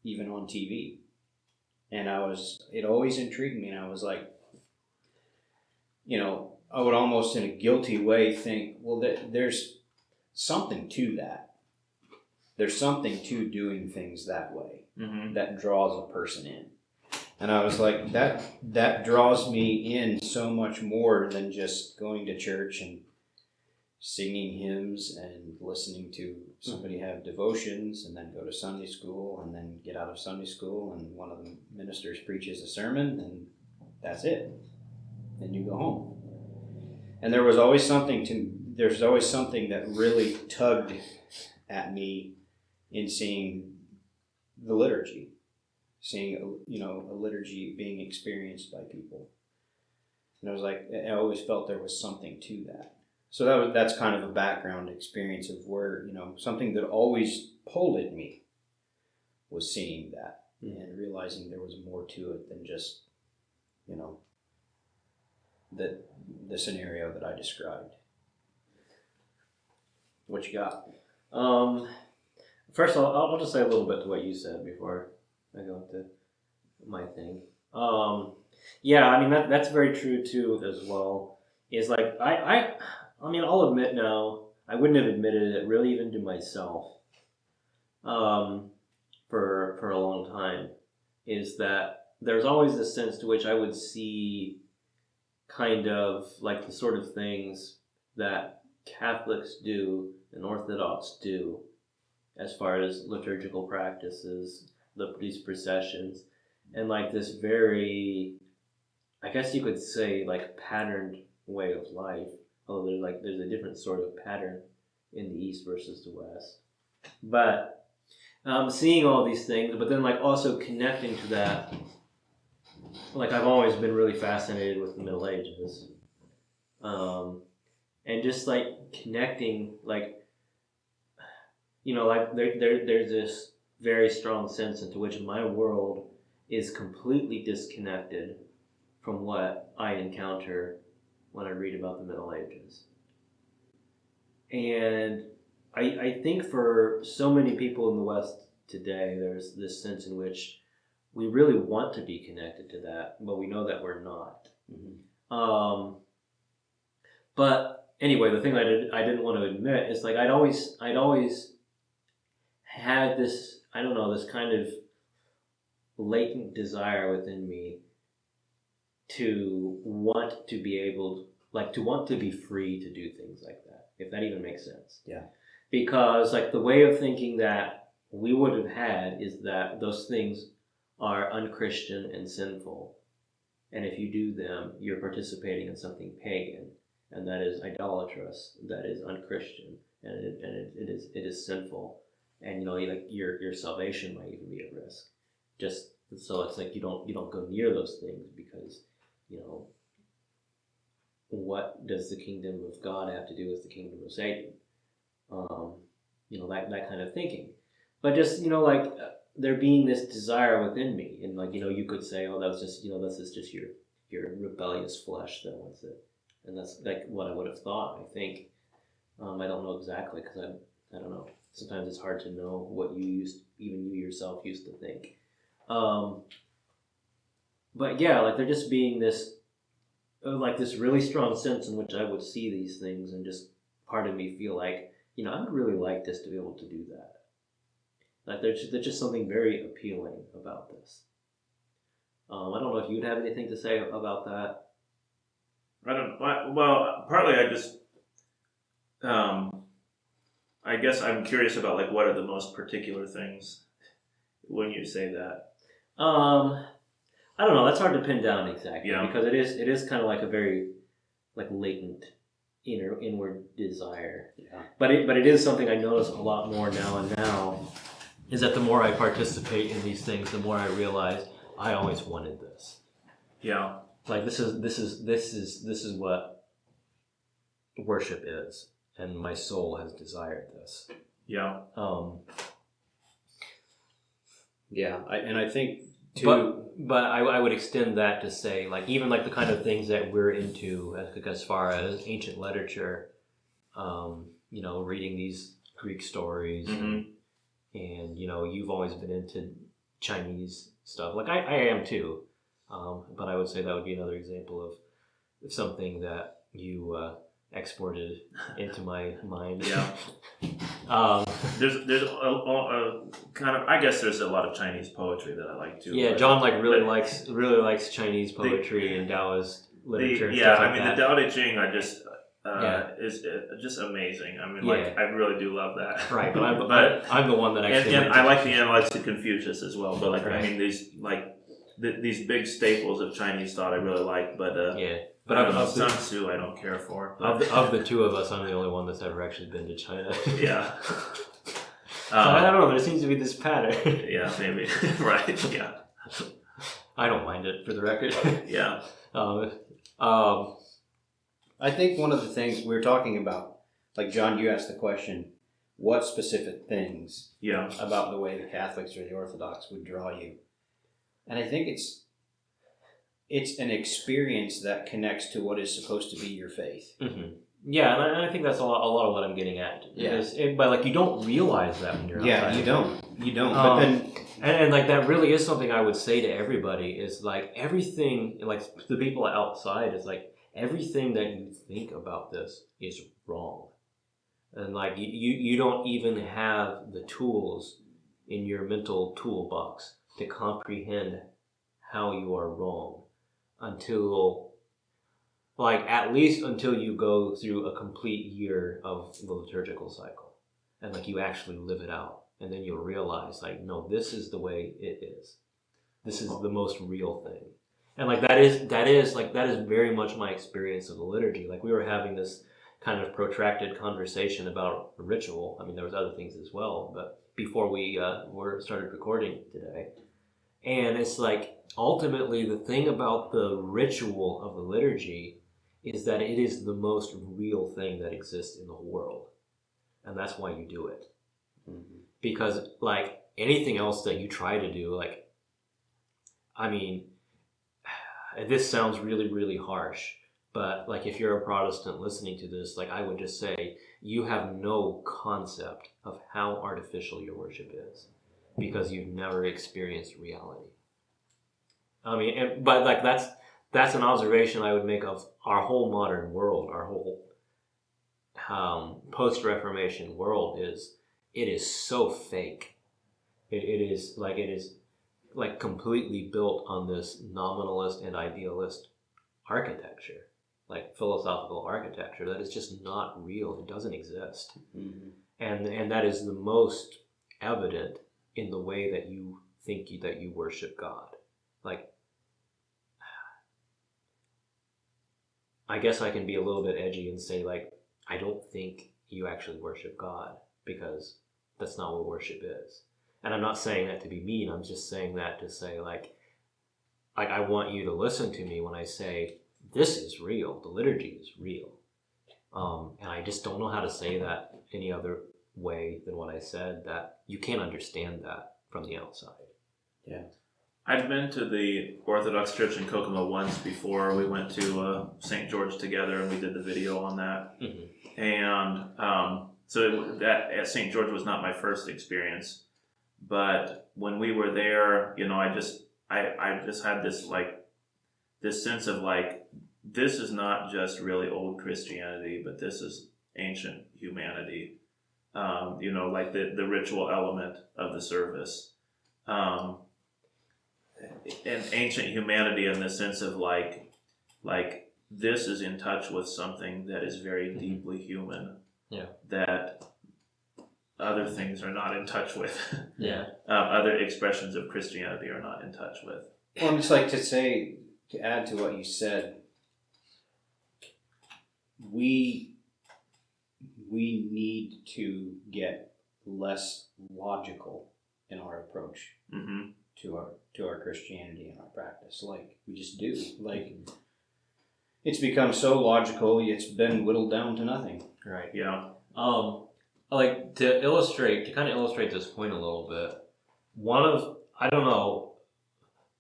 even on TV. And it always intrigued me, and I was like, I would almost in a guilty way think, well, there's something to that. There's something to doing things that way that draws a person in. And I was like, that draws me in so much more than just going to church and singing hymns and listening to somebody have devotions and then go to Sunday school and then get out of Sunday school and one of the ministers preaches a sermon and that's it. Then you go home. And there's always something that really tugged at me in seeing the liturgy, seeing a liturgy being experienced by people. And I was like, I always felt there was something to that. So that's kind of a background experience of where, something that always pulled at me was seeing that and realizing there was more to it than just, the scenario that I described. What you got?
First, I'll just say a little bit to what you said before I go into my thing. That's very true too as well. Is like I'll admit now, I wouldn't have admitted it really even to myself for a long time, is that there's always this sense to which I would see kind of like the sort of things that Catholics do and Orthodox do as far as liturgical practices, these processions, and like this very, I guess you could say, like patterned way of life. Although there's a different sort of pattern in the East versus the West. But seeing all these things, but then like also connecting to that, like I've always been really fascinated with the Middle Ages, and just like connecting, there's this very strong sense into which my world is completely disconnected from what I encounter when I read about the Middle Ages. And I think for so many people in the West today, there's this sense in which we really want to be connected to that, but we know that we're not. Mm-hmm. But anyway, the thing I didn't want to admit is like I'd always had this, I don't know, this kind of latent desire within me to want to be able, like to want to be free to do things like that, if that even makes sense.
Yeah.
Because like the way of thinking that we would have had is that those things are unchristian and sinful. And if you do them, you're participating in something pagan, and that is idolatrous, that is unchristian, and it is sinful. And like your salvation might even be at risk. Just so it's like you don't go near those things because, what does the kingdom of God have to do with the kingdom of Satan? That kind of thinking. But just like there being this desire within me, and like you could say, oh, that's just just your rebellious flesh that wants it, and that's like what I would have thought. I think I don't know exactly because I don't know. Sometimes it's hard to know what even you yourself used to think. But yeah, like there just being this like this really strong sense in which I would see these things, and just part of me feel like I would really like this to be able to do that. Like there's just something very appealing about this. I don't know if you'd have anything to say about that.
Well, partly I just, I guess I'm curious about like what are the most particular things when you say that.
I don't know. That's hard to pin down exactly because it is kind of like a very like latent inward desire.
Yeah.
But it is something I notice a lot more now. Is that the more I participate in these things, the more I realize I always wanted this.
Yeah.
Like this is what worship is, and my soul has desired this.
Yeah.
Yeah, I think too.
But I would extend that to say, like, even like the kind of things that we're into as far as ancient literature, reading these Greek stories,
Mm-hmm.
and you've always been into Chinese stuff. Like I am too, but I would say that would be another example of something that you exported into my mind.
Yeah. There's a kind of, I guess there's a lot of Chinese poetry that I like too.
Yeah, John really likes Chinese poetry and Taoist literature. And stuff like that.
The Tao Te Ching are just is just amazing. I mean, like I really do love that.
Right, but I'm the one that actually.
And I like the Analects of Confucius as well. But like, right. I mean, these big staples of Chinese thought I really like. But But of Sun Tzu, I don't care for.
Of the two of us, I'm the only one that's ever actually been to China.
Yeah.
So I don't know. There seems to be this pattern.
Yeah, maybe. Right. Yeah.
I don't mind it, for the record.
Yeah.
I think one of the things we were talking about, like John, you asked the question, what specific things about the way the Catholics or the Orthodox would draw you? And I think it's an experience that connects to what is supposed to be your faith.
Mm-hmm. Yeah, and I think that's a lot of what I'm getting at.
Yeah.
But like you don't realize that when you're outside.
Yeah, you don't. But then,
and like that really is something I would say to everybody is like everything, like the people outside is like everything that you think about this is wrong, and like you don't even have the tools in your mental toolbox to comprehend how you are wrong until. Like, at least until you go through a complete year of the liturgical cycle. And, like, you actually live it out. And then you'll realize, like, no, this is the way it is. This is the most real thing. And, like, that is very much my experience of the liturgy. Like, we were having this kind of protracted conversation about ritual. I mean, there was other things as well. But before we started recording today. And it's like, ultimately, the thing about the ritual of the liturgy is that it is the most real thing that exists in the whole world. And that's why you do it. Mm-hmm. Because, like, anything else that you try to do, like, I mean, this sounds really, really harsh, but, like, if you're a Protestant listening to this, like, I would just say, you have no concept of how artificial your worship is, because you've never experienced reality. I mean, but, like, that's an observation I would make of our whole modern world, our whole post-Reformation world is, it is so fake. It is like completely built on this nominalist and idealist architecture, like philosophical architecture that is just not real. It doesn't exist.
Mm-hmm.
And that is the most evident in the way that you think that you worship God. Like, I guess I can be a little bit edgy and say, like, I don't think you actually worship God, because that's not what worship is. And I'm not saying that to be mean. I'm just saying that to say, like I want you to listen to me when I say this is real. The liturgy is real. And I just don't know how to say that any other way than what I said, that you can't understand that from the outside.
Yeah.
I'd been to the Orthodox Church in Kokomo once before. We went to St. George together, and we did the video on that.
Mm-hmm.
And that at St. George was not my first experience, but when we were there, I just had this sense of like, this is not just really old Christianity, but this is ancient humanity. Like the ritual element of the service. And ancient humanity in the sense of like this is in touch with something that is very deeply human.
Yeah.
That other things are not in touch with.
Yeah.
Other expressions of Christianity are not in touch with.
Well, I'd just like to say, to add to what you said, we need to get less logical in our approach
Mm-hmm.
to our Christianity and our practice. Like, we just do. Like, it's become so logical, it's been whittled down to nothing.
Right.
Yeah.
Like to kind of illustrate this point a little bit.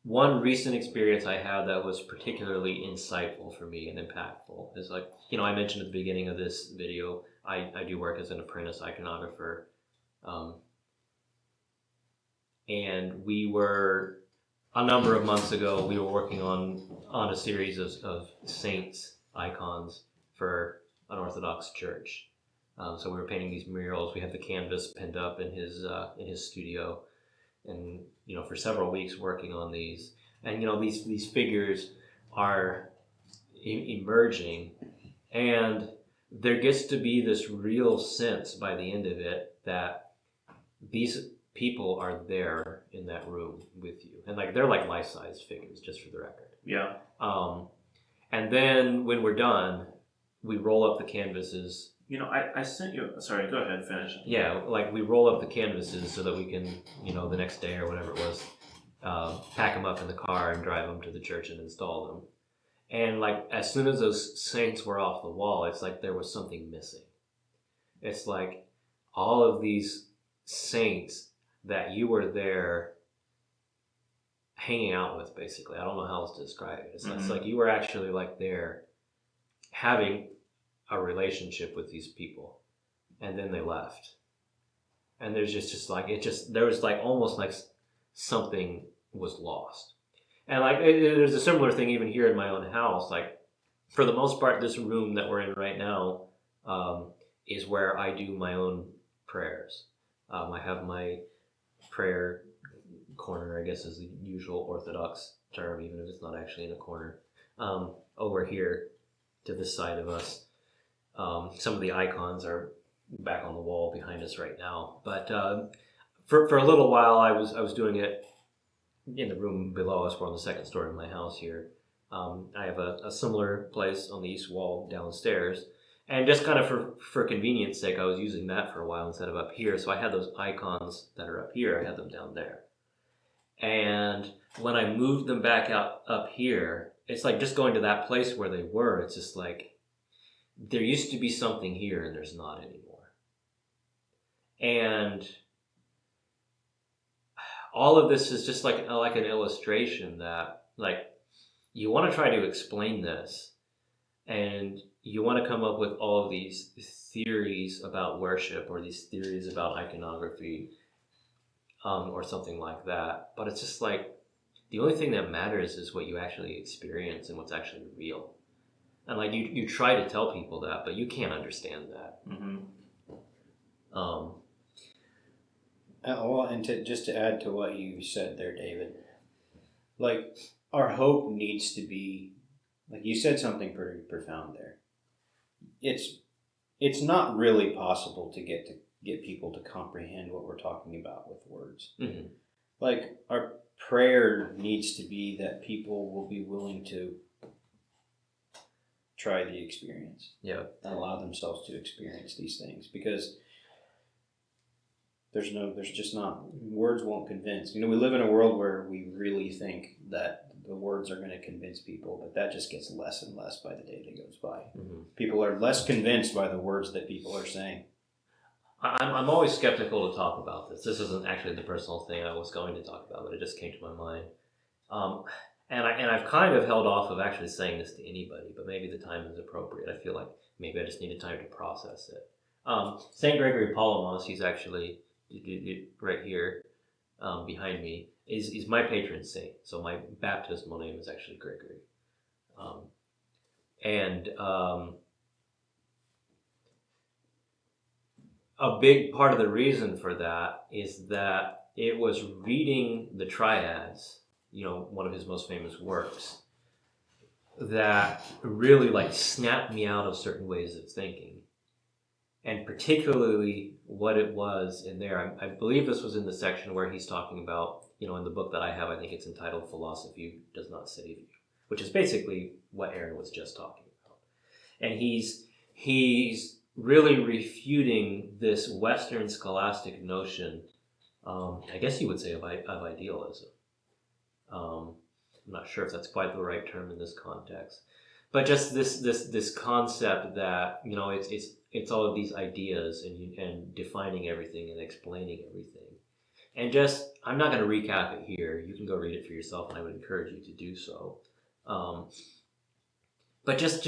One recent experience I had that was particularly insightful for me and impactful is, like, I mentioned at the beginning of this video, I do work as an apprentice iconographer. And we were, a number of months ago, we were working on a series of saints icons for an Orthodox church. So we were painting these murals. We had the canvas pinned up in his studio, and for several weeks working on these. And these figures are emerging, and there gets to be this real sense by the end of it that these people are there in that room with you, and like they're like life-size figures, just for the record.
Yeah.
And then when we're done, we roll up the canvases.
I sent you. Sorry, go ahead, finish.
Yeah, like we roll up the canvases so that we can, the next day or whatever it was, pack them up in the car and drive them to the church and install them. And like as soon as those saints were off the wall, it's like there was something missing. It's like all of these saints that you were there hanging out with, basically. I don't know how else to describe it. It's like you were actually like there having a relationship with these people, and then they left. And there's there was like almost like something was lost. And like there's a similar thing even here in my own house. Like, for the most part, this room that we're in right now is where I do my own prayers. I have my prayer corner, I guess is the usual Orthodox term, even if it's not actually in a corner, over here to this side of us. Some of the icons are back on the wall behind us right now, but for a little while I was doing it in the room below us. We're on the second story of my house here. I have a similar place on the east wall downstairs, and just kind of for convenience sake, I was using that for a while instead of up here. So I had those icons that are up here, I had them down there. And when I moved them back out up here, it's like just going to that place where they were, it's just like there used to be something here and there's not anymore. And all of this is just like an illustration that, like, you want to try to explain this, and you want to come up with all of these theories about worship or these theories about iconography, or something like that. But it's just like the only thing that matters is what you actually experience and what's actually real. And like you try to tell people that, but you can't understand that.
Mm-hmm.
Well, and just to add to what you said there, David, like our hope needs to be, like you said something pretty profound there. It's not really possible to get people to comprehend what we're talking about with words.
Mm-hmm.
Like our prayer needs to be that people will be willing to try the experience.
Yeah.
And allow themselves to experience these things, because there's just not, words won't convince. We live in a world where we really think that the words are going to convince people, but that just gets less and less by the day that goes by.
Mm-hmm.
People are less convinced by the words that people are saying.
I'm always skeptical to talk about this. This isn't actually the personal thing I was going to talk about, but it just came to my mind. And I've kind of held off of actually saying this to anybody, but maybe the time is appropriate. I feel like maybe I just needed time to process it. Saint Gregory Palamas, he's actually right here behind me. He's my patron saint. So my baptismal name is actually Gregory. A big part of the reason for that is that it was reading the Triads, one of his most famous works, that really like snapped me out of certain ways of thinking. And particularly what it was in there, I believe this was in the section where he's talking about, in the book that I have, I think it's entitled Philosophy Does Not Save You, which is basically what Aaron was just talking about. And he's really refuting this Western scholastic notion, I guess you would say, of idealism. I'm not sure if that's quite the right term in this context, but just this concept that it's all of these ideas and defining everything and explaining everything. And just, I'm not going to recap it here. You can go read it for yourself, and I would encourage you to do so. But just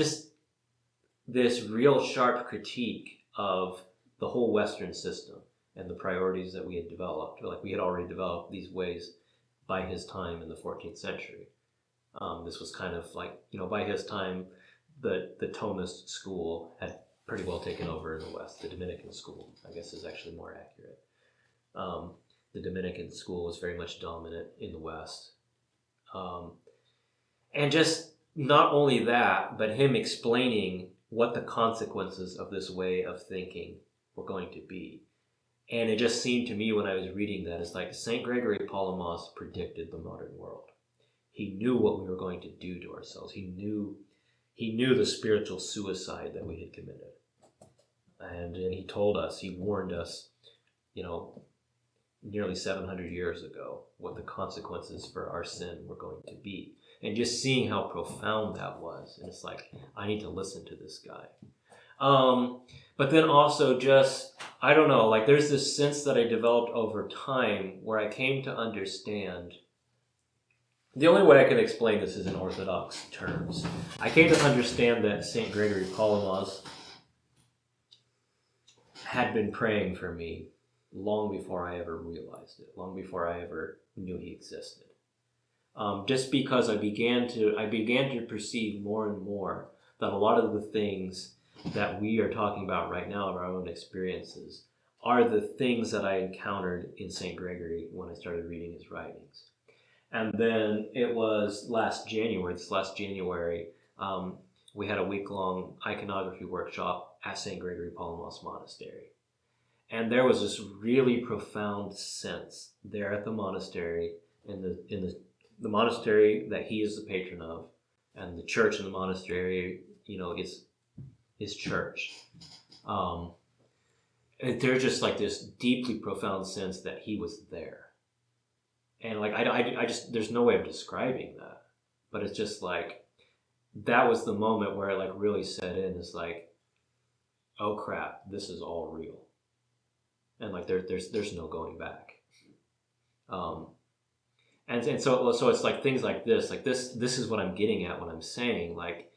this real sharp critique of the whole Western system and the priorities that we had developed, or like we had already developed these ways by his time in the 14th century. This was kind of like, by his time, the Thomist school had pretty well taken over in the West. The Dominican school, I guess, is actually more accurate. The Dominican school was very much dominant in the West. And just not only that, but him explaining what the consequences of this way of thinking were going to be. And it just seemed to me when I was reading that, it's like St. Gregory Palamas predicted the modern world. He knew what we were going to do to ourselves. He knew the spiritual suicide that we had committed. And he told us, he warned us, nearly 700 years ago, what the consequences for our sin were going to be. And just seeing how profound that was. And it's like, I need to listen to this guy. But then also just, I don't know, like there's this sense that I developed over time where I came to understand, the only way I can explain this is in Orthodox terms. I came to understand that St. Gregory Palamas had been praying for me long before I ever realized it, long before I ever knew he existed. Just because I began to perceive more and more that a lot of the things that we are talking about right now of our own experiences are the things that I encountered in St. Gregory when I started reading his writings. And then it was this last January, we had a week-long iconography workshop at St. Gregory Palamas Monastery. And there was this really profound sense there at the monastery, in the monastery that he is the patron of, and the church in the monastery, is his church. And there's just like this deeply profound sense that he was there. And like, I just, there's no way of describing that, but it's just like, that was the moment where it like really set in. It's like, oh crap, this is all real. And like, there's no going back. And so it's like things like this is what I'm getting at when I'm saying, like,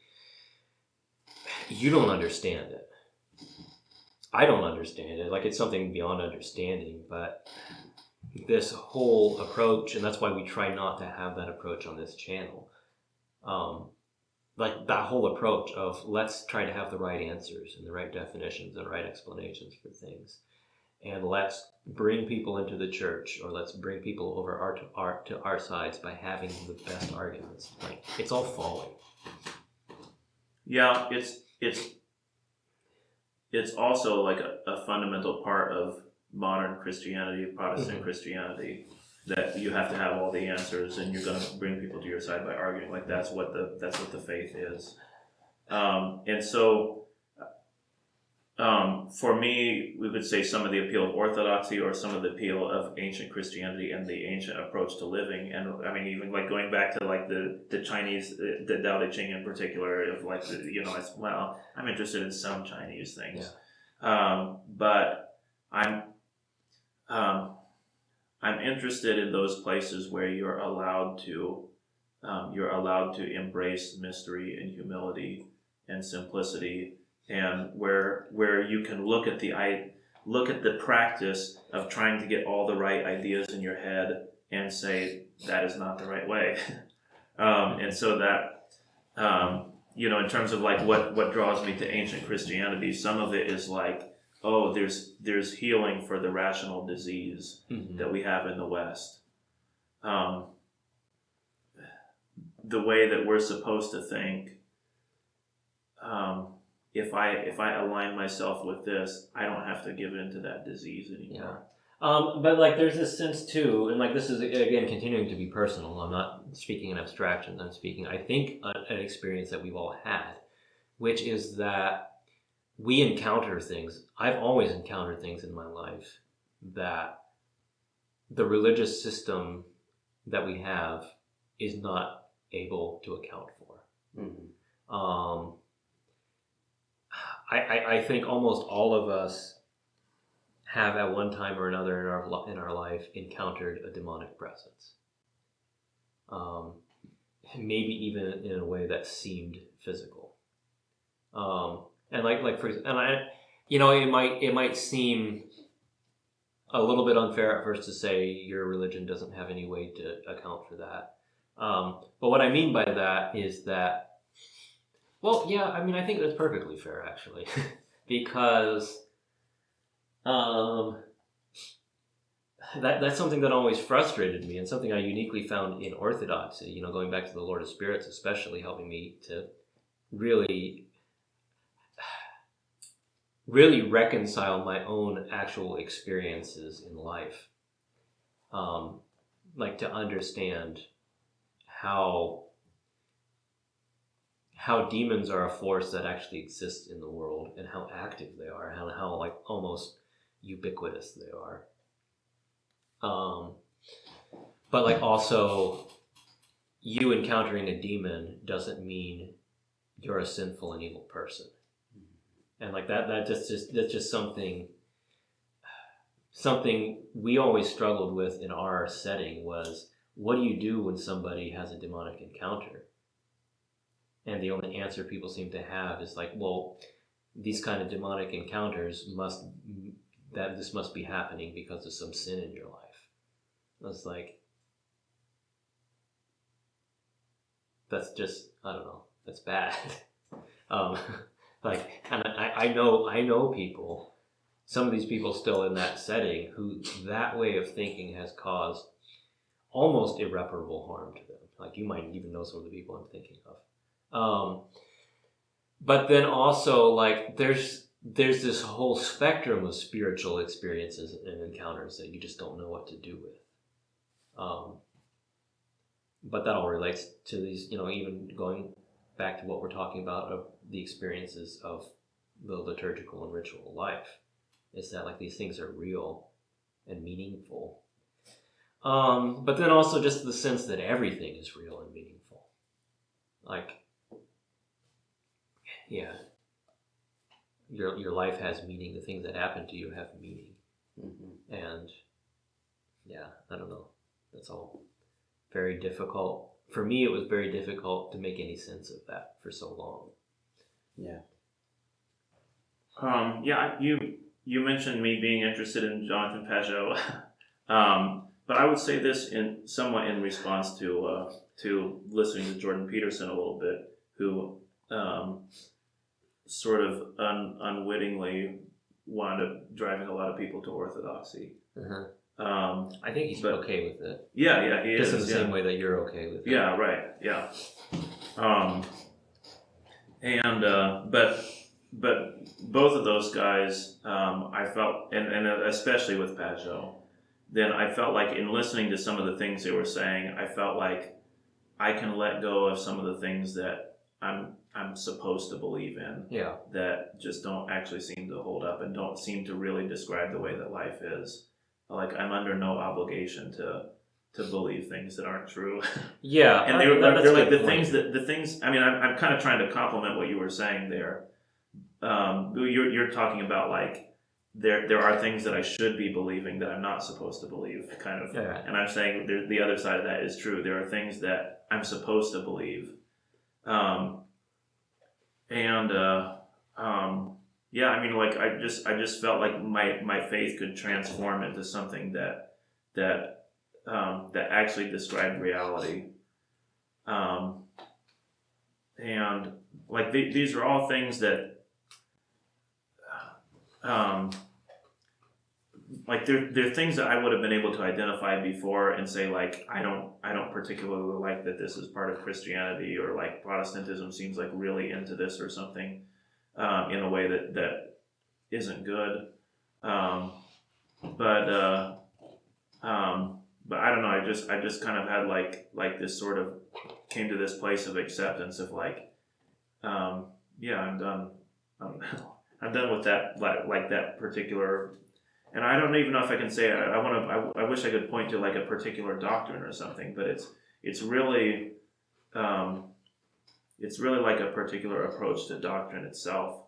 you don't understand it. I don't understand it. Like, it's something beyond understanding, but this whole approach, and that's why we try not to have that approach on this channel. like that whole approach of let's try to have the right answers and the right definitions and right explanations for things, and let's bring people into the church, or let's bring people over to our sides by having the best arguments. Like, it's all folly.
Yeah, it's also like a fundamental part of modern Christianity, Protestant
Mhm.
Christianity, that you have to have all the answers and you're going to bring people to your side by arguing. Like that's what the faith is. And so for me, we would say some of the appeal of Orthodoxy, or some of the appeal of ancient Christianity and the ancient approach to living. And I mean, even like going back to like the Chinese, the Tao Te Ching in particular, of like, it's, well, I'm interested in some Chinese things. But I'm interested in those places where you're allowed to embrace mystery and humility and simplicity, and where you can look at the practice of trying to get all the right ideas in your head and say that is not the right way. And so that in terms of like what draws me to ancient Christianity, some of it is like, oh, there's healing for the rational disease that we have in the West. The way that we're supposed to think. If I align myself with this, I don't have to give in to that disease anymore.
But like, there's this sense too, and like, this is again continuing to be personal. I'm not speaking in abstractions. I'm speaking, I think, an experience that we've all had, which is that we encounter things. I've always encountered things in my life that the religious system that we have is not able to account for. Mm-hmm. I think almost all of us have at one time or another in our life encountered a demonic presence. Maybe even in a way that seemed physical. And like for and I, it might seem a little bit unfair at first to say your religion doesn't have any way to account for that. But what I mean by that is that, well, yeah, I mean, I think that's perfectly fair, actually, because that's something that always frustrated me, and something I uniquely found in Orthodoxy, going back to the Lord of Spirits, especially helping me to really reconcile my own actual experiences in life. Like, to understand how demons are a force that actually exists in the world, and how active they are, and how like almost ubiquitous they are. But like, also, you encountering a demon doesn't mean you're a sinful and evil person. And like that's just something we always struggled with in our setting was, what do you do when somebody has a demonic encounter? And the only answer people seem to have is like, well, these kind of demonic encounters must be happening because of some sin in your life. I was like, that's just, I don't know, that's bad. Like, and I know people, some of these people still in that setting, who that way of thinking has caused almost irreparable harm to them. Like, you might even know some of the people I'm thinking of. But then also, like, there's this whole spectrum of spiritual experiences and encounters that you just don't know what to do with. But that all relates to these, even going back to what we're talking about of the experiences of the liturgical and ritual life, is that like these things are real and meaningful. But then also just the sense that everything is real and meaningful. Like, yeah, your life has meaning. The things that happen to you have meaning. Mm-hmm. And yeah, I don't know. That's all very difficult. For me, it was very difficult to make any sense of that for so long.
Yeah.
You mentioned me being interested in Jonathan Pageau, but I would say this somewhat in response to listening to Jordan Peterson a little bit. who sort of unwittingly wound up driving a lot of people to Orthodoxy.
I think he's
But-
okay with it.
Yeah, he
Just
is.
in the same way that you're okay with it.
Yeah, right. Yeah. But both of those guys, I felt, and especially with Pajot, then I felt like in listening to some of the things they were saying, I felt like I can let go of some of the things that I'm supposed to believe in
Yeah.
that just don't actually seem to hold up and don't seem to really describe the way that life is. Like I'm under no obligation to believe things that aren't true.
Yeah.
And
that's
they're
a
like
good
the things. I mean, I'm kind of trying to compliment what you were saying there. You're talking about like there are things that I should be believing that I'm not supposed to believe, kind of.
Yeah.
And I'm saying the other side of that is true. There are things that I'm supposed to believe, yeah. I mean, like I just felt like my faith could transform into something that actually described reality. And like these are all things that like they're things that I would have been able to identify before and say like I don't particularly like that this is part of Christianity, or like Protestantism seems like really into this or something in a way that isn't good. But I don't know. I just kind of had like this sort of came to this place of acceptance of like, yeah, I'm done. I'm done with that like that particular. And I don't even know if I can say I wish I could point to like a particular doctrine or something, but it's really like a particular approach to doctrine itself,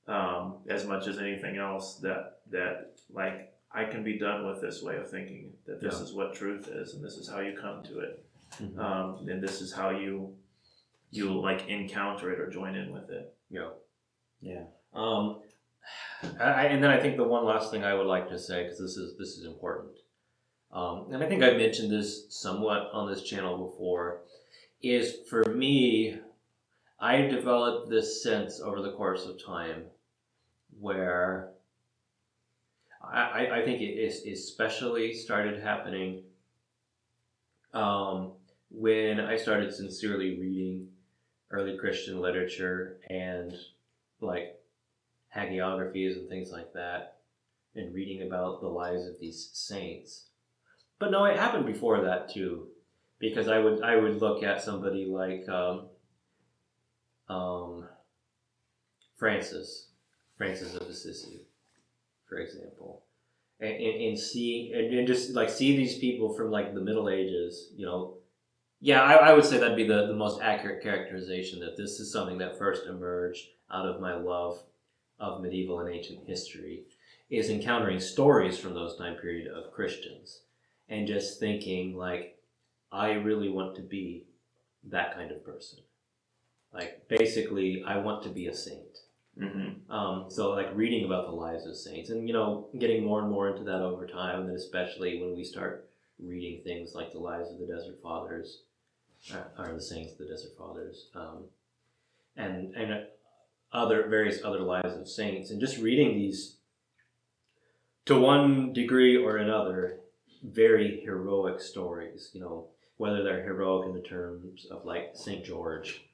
as much as anything else that like I can be done with this way of thinking, that this is what truth is, and this is how you come to it, and this is how you like encounter it or join in with it.
Yeah.
And then I think the one last thing I would like to say, because this is important, and I think I've mentioned this somewhat on this channel before, is for me, I developed this sense over the course of time where I think it is especially started happening when I started sincerely reading early Christian literature and like hagiographies and things like that, and reading about the lives of these saints. But no, it happened before that too, because I would look at somebody like Francis of Assisi, for example, and see and just like see these people from like the Middle Ages, you know. Yeah, I would say that'd be the most accurate characterization, that this is something that first emerged out of my love of medieval and ancient history, is encountering stories from those time period of Christians and just thinking like, I really want to be that kind of person. Like basically I want to be a saint. So like reading about the lives of saints and, you know, getting more and more into that over time, and then especially when we start reading things like the lives of the Desert Fathers, or the saints of the Desert Fathers, and various other lives of saints, and just reading these, to one degree or another, very heroic stories, you know, whether they're heroic in the terms of like St. George,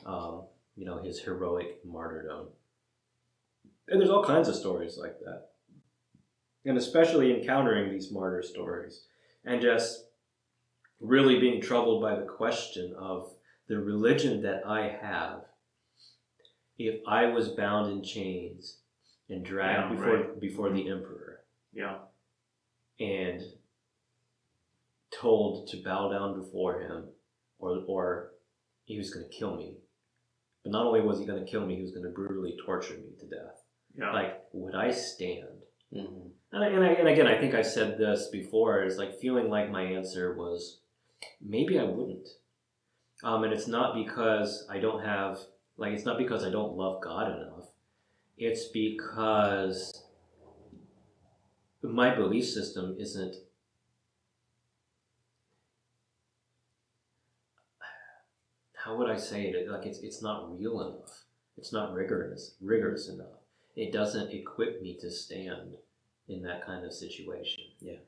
you know, his heroic martyrdom. And there's all kinds of stories like that. And especially encountering these martyr stories and just really being troubled by the question of the religion that I have, if I was bound in chains and dragged before the emperor, and told to bow down before him, or he was going to kill me. But not only was he going to kill me, he was going to brutally torture me to death. Like, would I stand?
Mm-hmm.
And again, I think I said this before, is like feeling like my answer was, maybe I wouldn't. And it's not because I don't have, like, it's not because I don't love God enough. It's because my belief system isn't, how would I say it? Like it's not real enough. It's not rigorous enough. It doesn't equip me to stand in that kind of situation.
Yeah.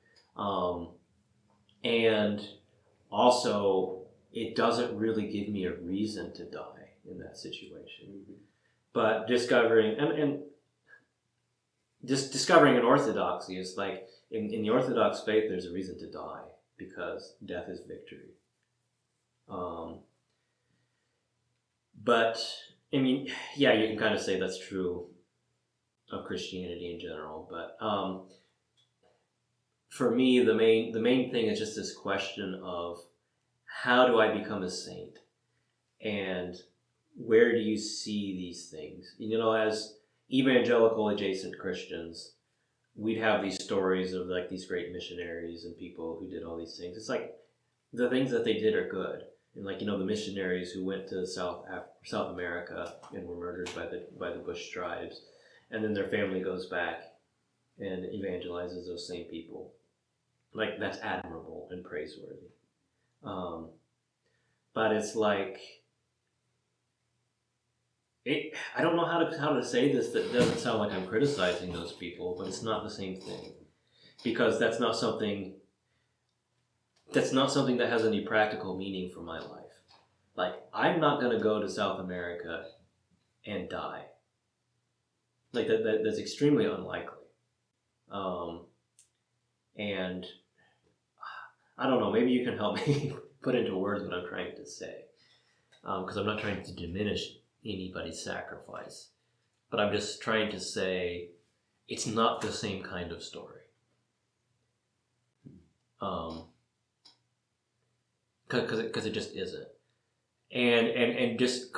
And also, it doesn't really give me a reason to die in that situation. Mm-hmm. But discovering just discovering an orthodoxy is like in the Orthodox faith, there's a reason to die because death is victory. But I mean, yeah, you can kind of say that's true of Christianity in general. But for me, the main thing is just this question of how do I become a saint, and where do you see these things? You know, as evangelical adjacent Christians, we'd have these stories of like these great missionaries and people who did all these things. It's like the things that they did are good. And like, you know, the missionaries who went to South America and were murdered by the Bush tribes, and then their family goes back and evangelizes those same people. Like, that's admirable and praiseworthy. But it's like, I don't know how to say this that doesn't sound like I'm criticizing those people, but it's not the same thing, because that's not something that has any practical meaning for my life. Like, I'm not going to go to South America and die. Like, that's extremely unlikely. And I don't know, maybe you can help me put into words what I'm trying to say. Because I'm not trying to diminish anybody's sacrifice. But I'm just trying to say it's not the same kind of story. Because it just isn't, and just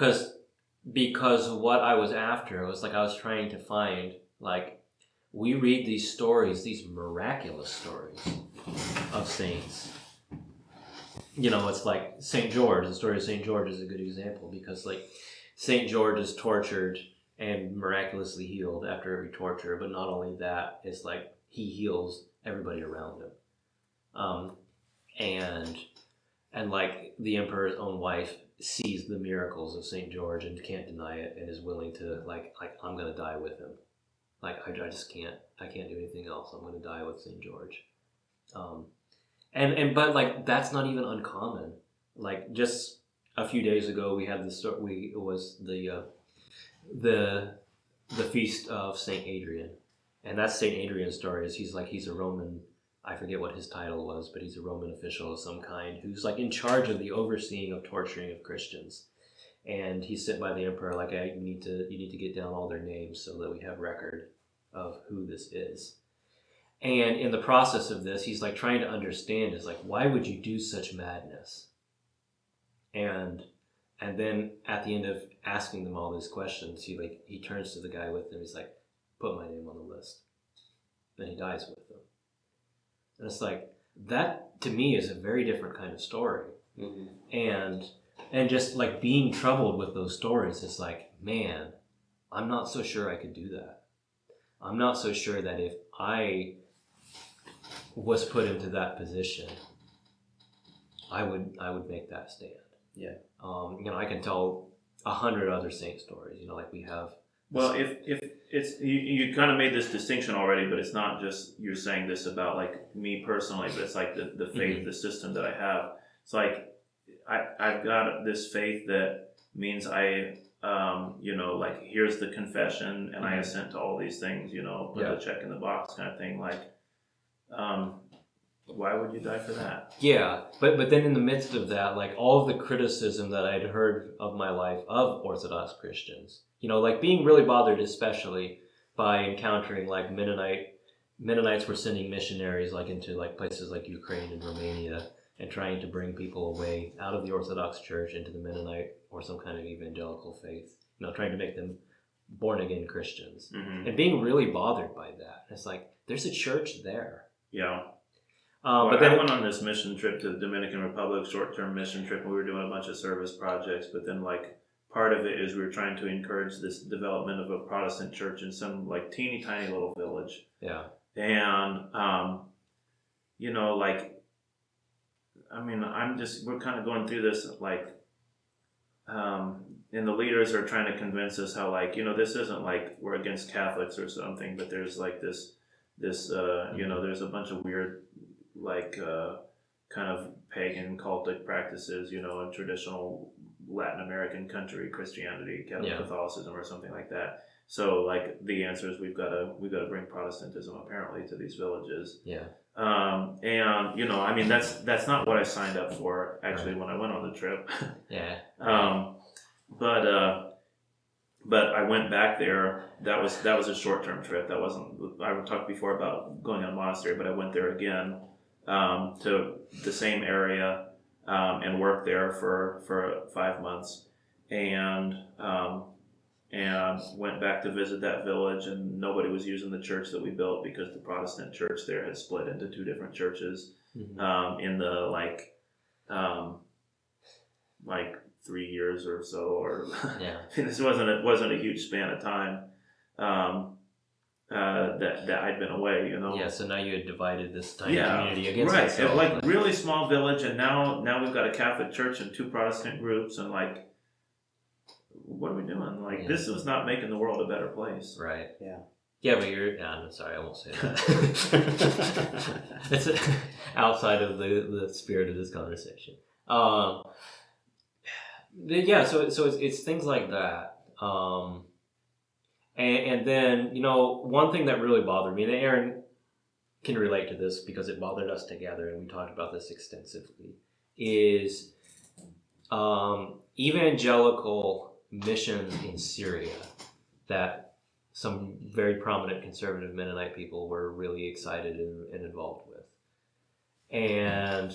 because what I was after was like I was trying to find, like, we read these stories, these miraculous stories of saints. You know, it's like St. George. The story of St. George is a good example, because like St. George is tortured and miraculously healed after every torture, but not only that, it's like he heals everybody around him, and like the emperor's own wife sees the miracles of St. George and can't deny it, and is willing to like I'm gonna die with him. Like I just can't do anything else. I'm gonna die with St. George. But like that's not even uncommon. Like just a few days ago, we had it was the feast of Saint Adrian, and that's Saint Adrian's story. Is he's a Roman. I forget what his title was, but he's a Roman official of some kind who's like in charge of the overseeing of torturing of Christians. And he's sent by the emperor, like, you need to get down all their names so that we have record of who this is. And in the process of this, he's like trying to understand, is like, why would you do such madness? And then at the end of asking them all these questions, he turns to the guy with him. He's like, put my name on the list. Then he dies with them. And it's like, that to me is a very different kind of story. Mm-hmm. And just like being troubled with those stories, it's like, man, I'm not so sure I could do that. I'm not so sure that if I was put into that position, I would make that stand.
Yeah.
You know, I can tell 100 other saint stories. You know, like we have.
Well, if it's you kind of made this distinction already, but it's not just you're saying this about like me personally, but it's like the faith, mm-hmm. the system that I have. It's like I've got this faith that means I, you know, like here's the confession and I assent to all these things, you know, put the check in the box kind of thing. Like, why would you die for that? Yeah, but then in the midst of that, like all of the criticism that I'd heard of my life of Orthodox Christians, you know, like being really bothered, especially by encountering like Mennonites were sending missionaries like into like places like Ukraine and Romania and trying to bring people away out of the Orthodox Church into the Mennonite or some kind of evangelical faith, you know, trying to make them born again Christians, mm-hmm. and being really bothered by that. It's like, there's a church there. Yeah. But then I went on this mission trip to the Dominican Republic, short-term mission trip, and we were doing a bunch of service projects, but then like part of it is we were trying to encourage this development of a Protestant church in some like teeny tiny little village. Yeah. And, you know, like, I mean, we're kind of going through this, like, and the leaders are trying to convince us how, like, this isn't like we're against Catholics or something, but there's like this there's a bunch of weird, like, kind of pagan cultic practices, in traditional Latin American country Christianity, Catholicism, or something like that. So, like, the answer is we've got to bring Protestantism apparently to these villages.
Yeah.
And I mean, that's not what I signed up for actually when I went on the trip.
Yeah.
But I went back there. That was a short-term trip. That wasn't. I talked before about going on monastery, but I went there again to the same area and worked there for 5 months, and went back to visit that village, and nobody was using the church that we built because the Protestant church there had split into 2 different churches in the like 3 years or so, or this wasn't a huge span of time that I'd been away,
Yeah, so now you had divided this tiny community against
right.
itself.
Like, really small village, and now we've got a Catholic church and 2 Protestant groups, and like, what are we doing? Like, this is not making the world a better place.
Right.
Yeah.
Yeah, but I'm sorry, I won't say that. It's outside of the spirit of this conversation. Yeah, so it's things like that. And then, one thing that really bothered me, and Aaron can relate to this because it bothered us together, and we talked about this extensively, is evangelical missions in Syria that some very prominent conservative Mennonite people were really excited and involved with. And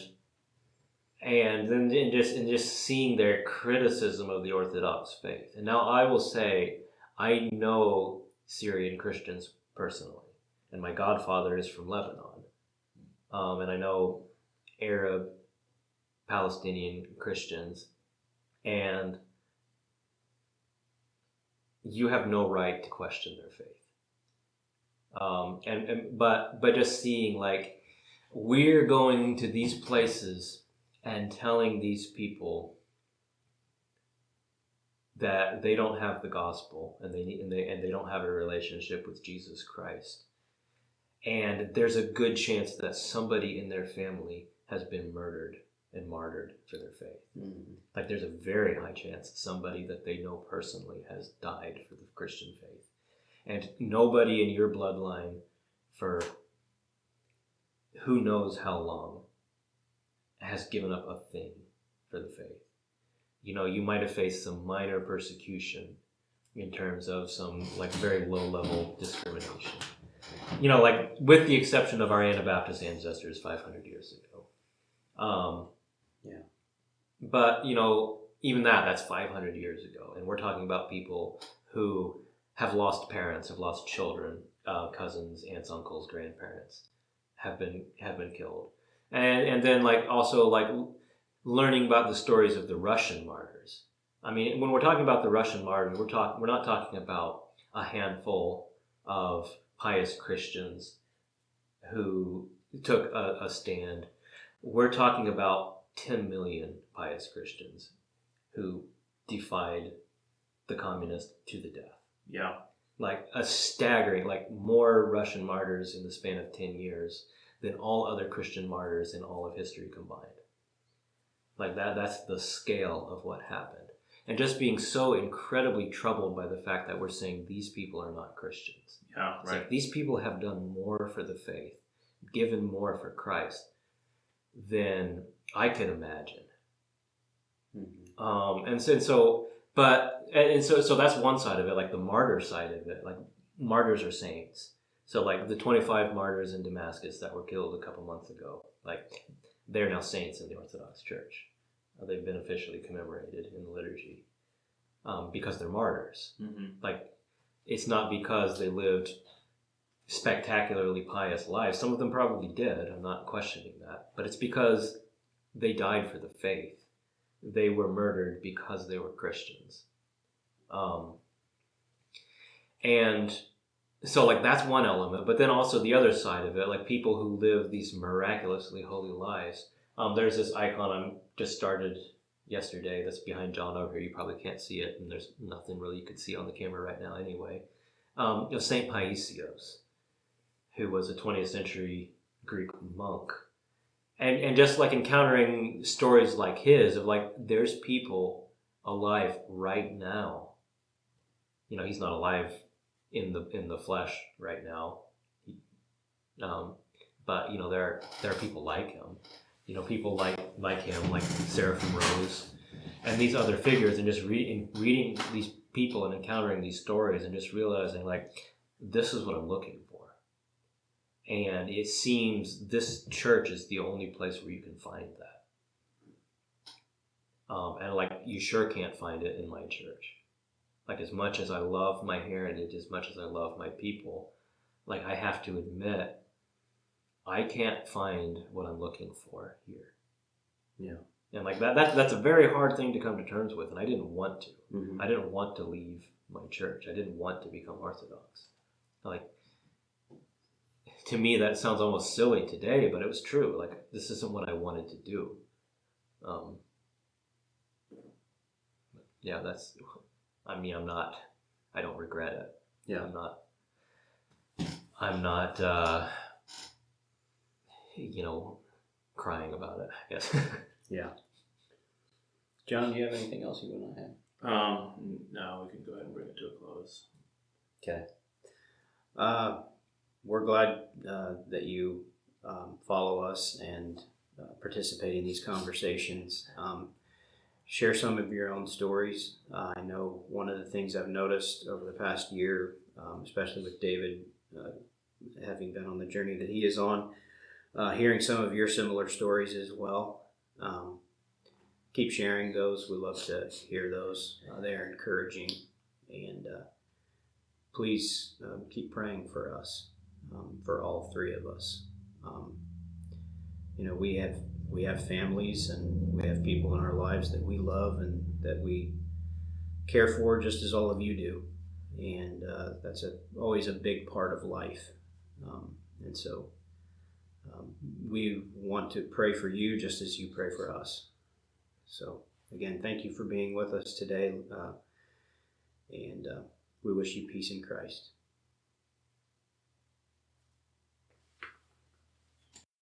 then just seeing their criticism of the Orthodox faith. And now I will say, I know Syrian Christians personally, and my godfather is from Lebanon, and I know Arab Palestinian Christians, and you have no right to question their faith. But just seeing, like, we're going to these places and telling these people that they don't have the gospel and they don't have a relationship with Jesus Christ, and there's a good chance that somebody in their family has been murdered and martyred for their faith. Mm-hmm. Like, there's a very high chance somebody that they know personally has died for the Christian faith, and nobody in your bloodline for who knows how long has given up a thing for the faith. You might have faced some minor persecution in terms of some, like, very low level discrimination. Like, with the exception of our Anabaptist ancestors 500 years ago. But, even that's 500 years ago. And we're talking about people who have lost parents, have lost children, cousins, aunts, uncles, grandparents, have been killed. And then, like, also, like, learning about the stories of the Russian martyrs. I mean, when we're talking about the Russian martyrs, we're not talking about a handful of pious Christians who took a stand. We're talking about 10 million pious Christians who defied the communists to the death.
Yeah.
Like, a staggering, like, more Russian martyrs in the span of 10 years than all other Christian martyrs in all of history combined. Like, that's the scale of what happened. And just being so incredibly troubled by the fact that we're saying these people are not Christians.
Yeah, right.
Like, these people have done more for the faith, given more for Christ than I could imagine. Mm-hmm. So that's one side of it, like the martyr side of it. Like, martyrs are saints. So, like, the 25 martyrs in Damascus that were killed a couple months ago, like, they're now saints in the Orthodox Church. They've been officially commemorated in the liturgy because they're martyrs. Mm-hmm. Like, it's not because they lived spectacularly pious lives. Some of them probably did. I'm not questioning that. But it's because they died for the faith. They were murdered because they were Christians. And so, like, that's one element. But then also the other side of it, like, people who live these miraculously holy lives. There's this icon I'm just started yesterday that's behind John over here. You probably can't see it, and there's nothing really you could see on the camera right now anyway. Saint Paisios, who was a 20th century Greek monk. And just like encountering stories like his of like there's people alive right now. He's not alive in the flesh right now. But there are people like him. People like him, like Seraphim Rose, and these other figures, and just reading these people and encountering these stories, and just realizing like this is what I'm looking for. And it seems this church is the only place where you can find that. And like you sure can't find it in my church. Like as much as I love my heritage, as much as I love my people, like I have to admit, I can't find what I'm looking for here.
Yeah.
And like that's a very hard thing to come to terms with, and I didn't want to.
Mm-hmm.
I didn't want to leave my church. I didn't want to become Orthodox. Like, to me, that sounds almost silly today, but it was true. Like, this isn't what I wanted to do. Yeah, I don't regret it.
Yeah.
I'm not, crying about it, I guess.
Yeah. John, do you have anything else you want to add?
No, we can go ahead and bring it to a close.
Okay. We're glad that you follow us and participate in these conversations. Share some of your own stories. I know one of the things I've noticed over the past year, especially with David having been on the journey that he is on, hearing some of your similar stories as well. Keep sharing those. We love to hear those. They are encouraging. And please keep praying for us, for all three of us. We have families and we have people in our lives that we love and that we care for just as all of you do. And that's always a big part of life. And so we want to pray for you just as you pray for us. So again, thank you for being with us today. And we wish you peace in Christ.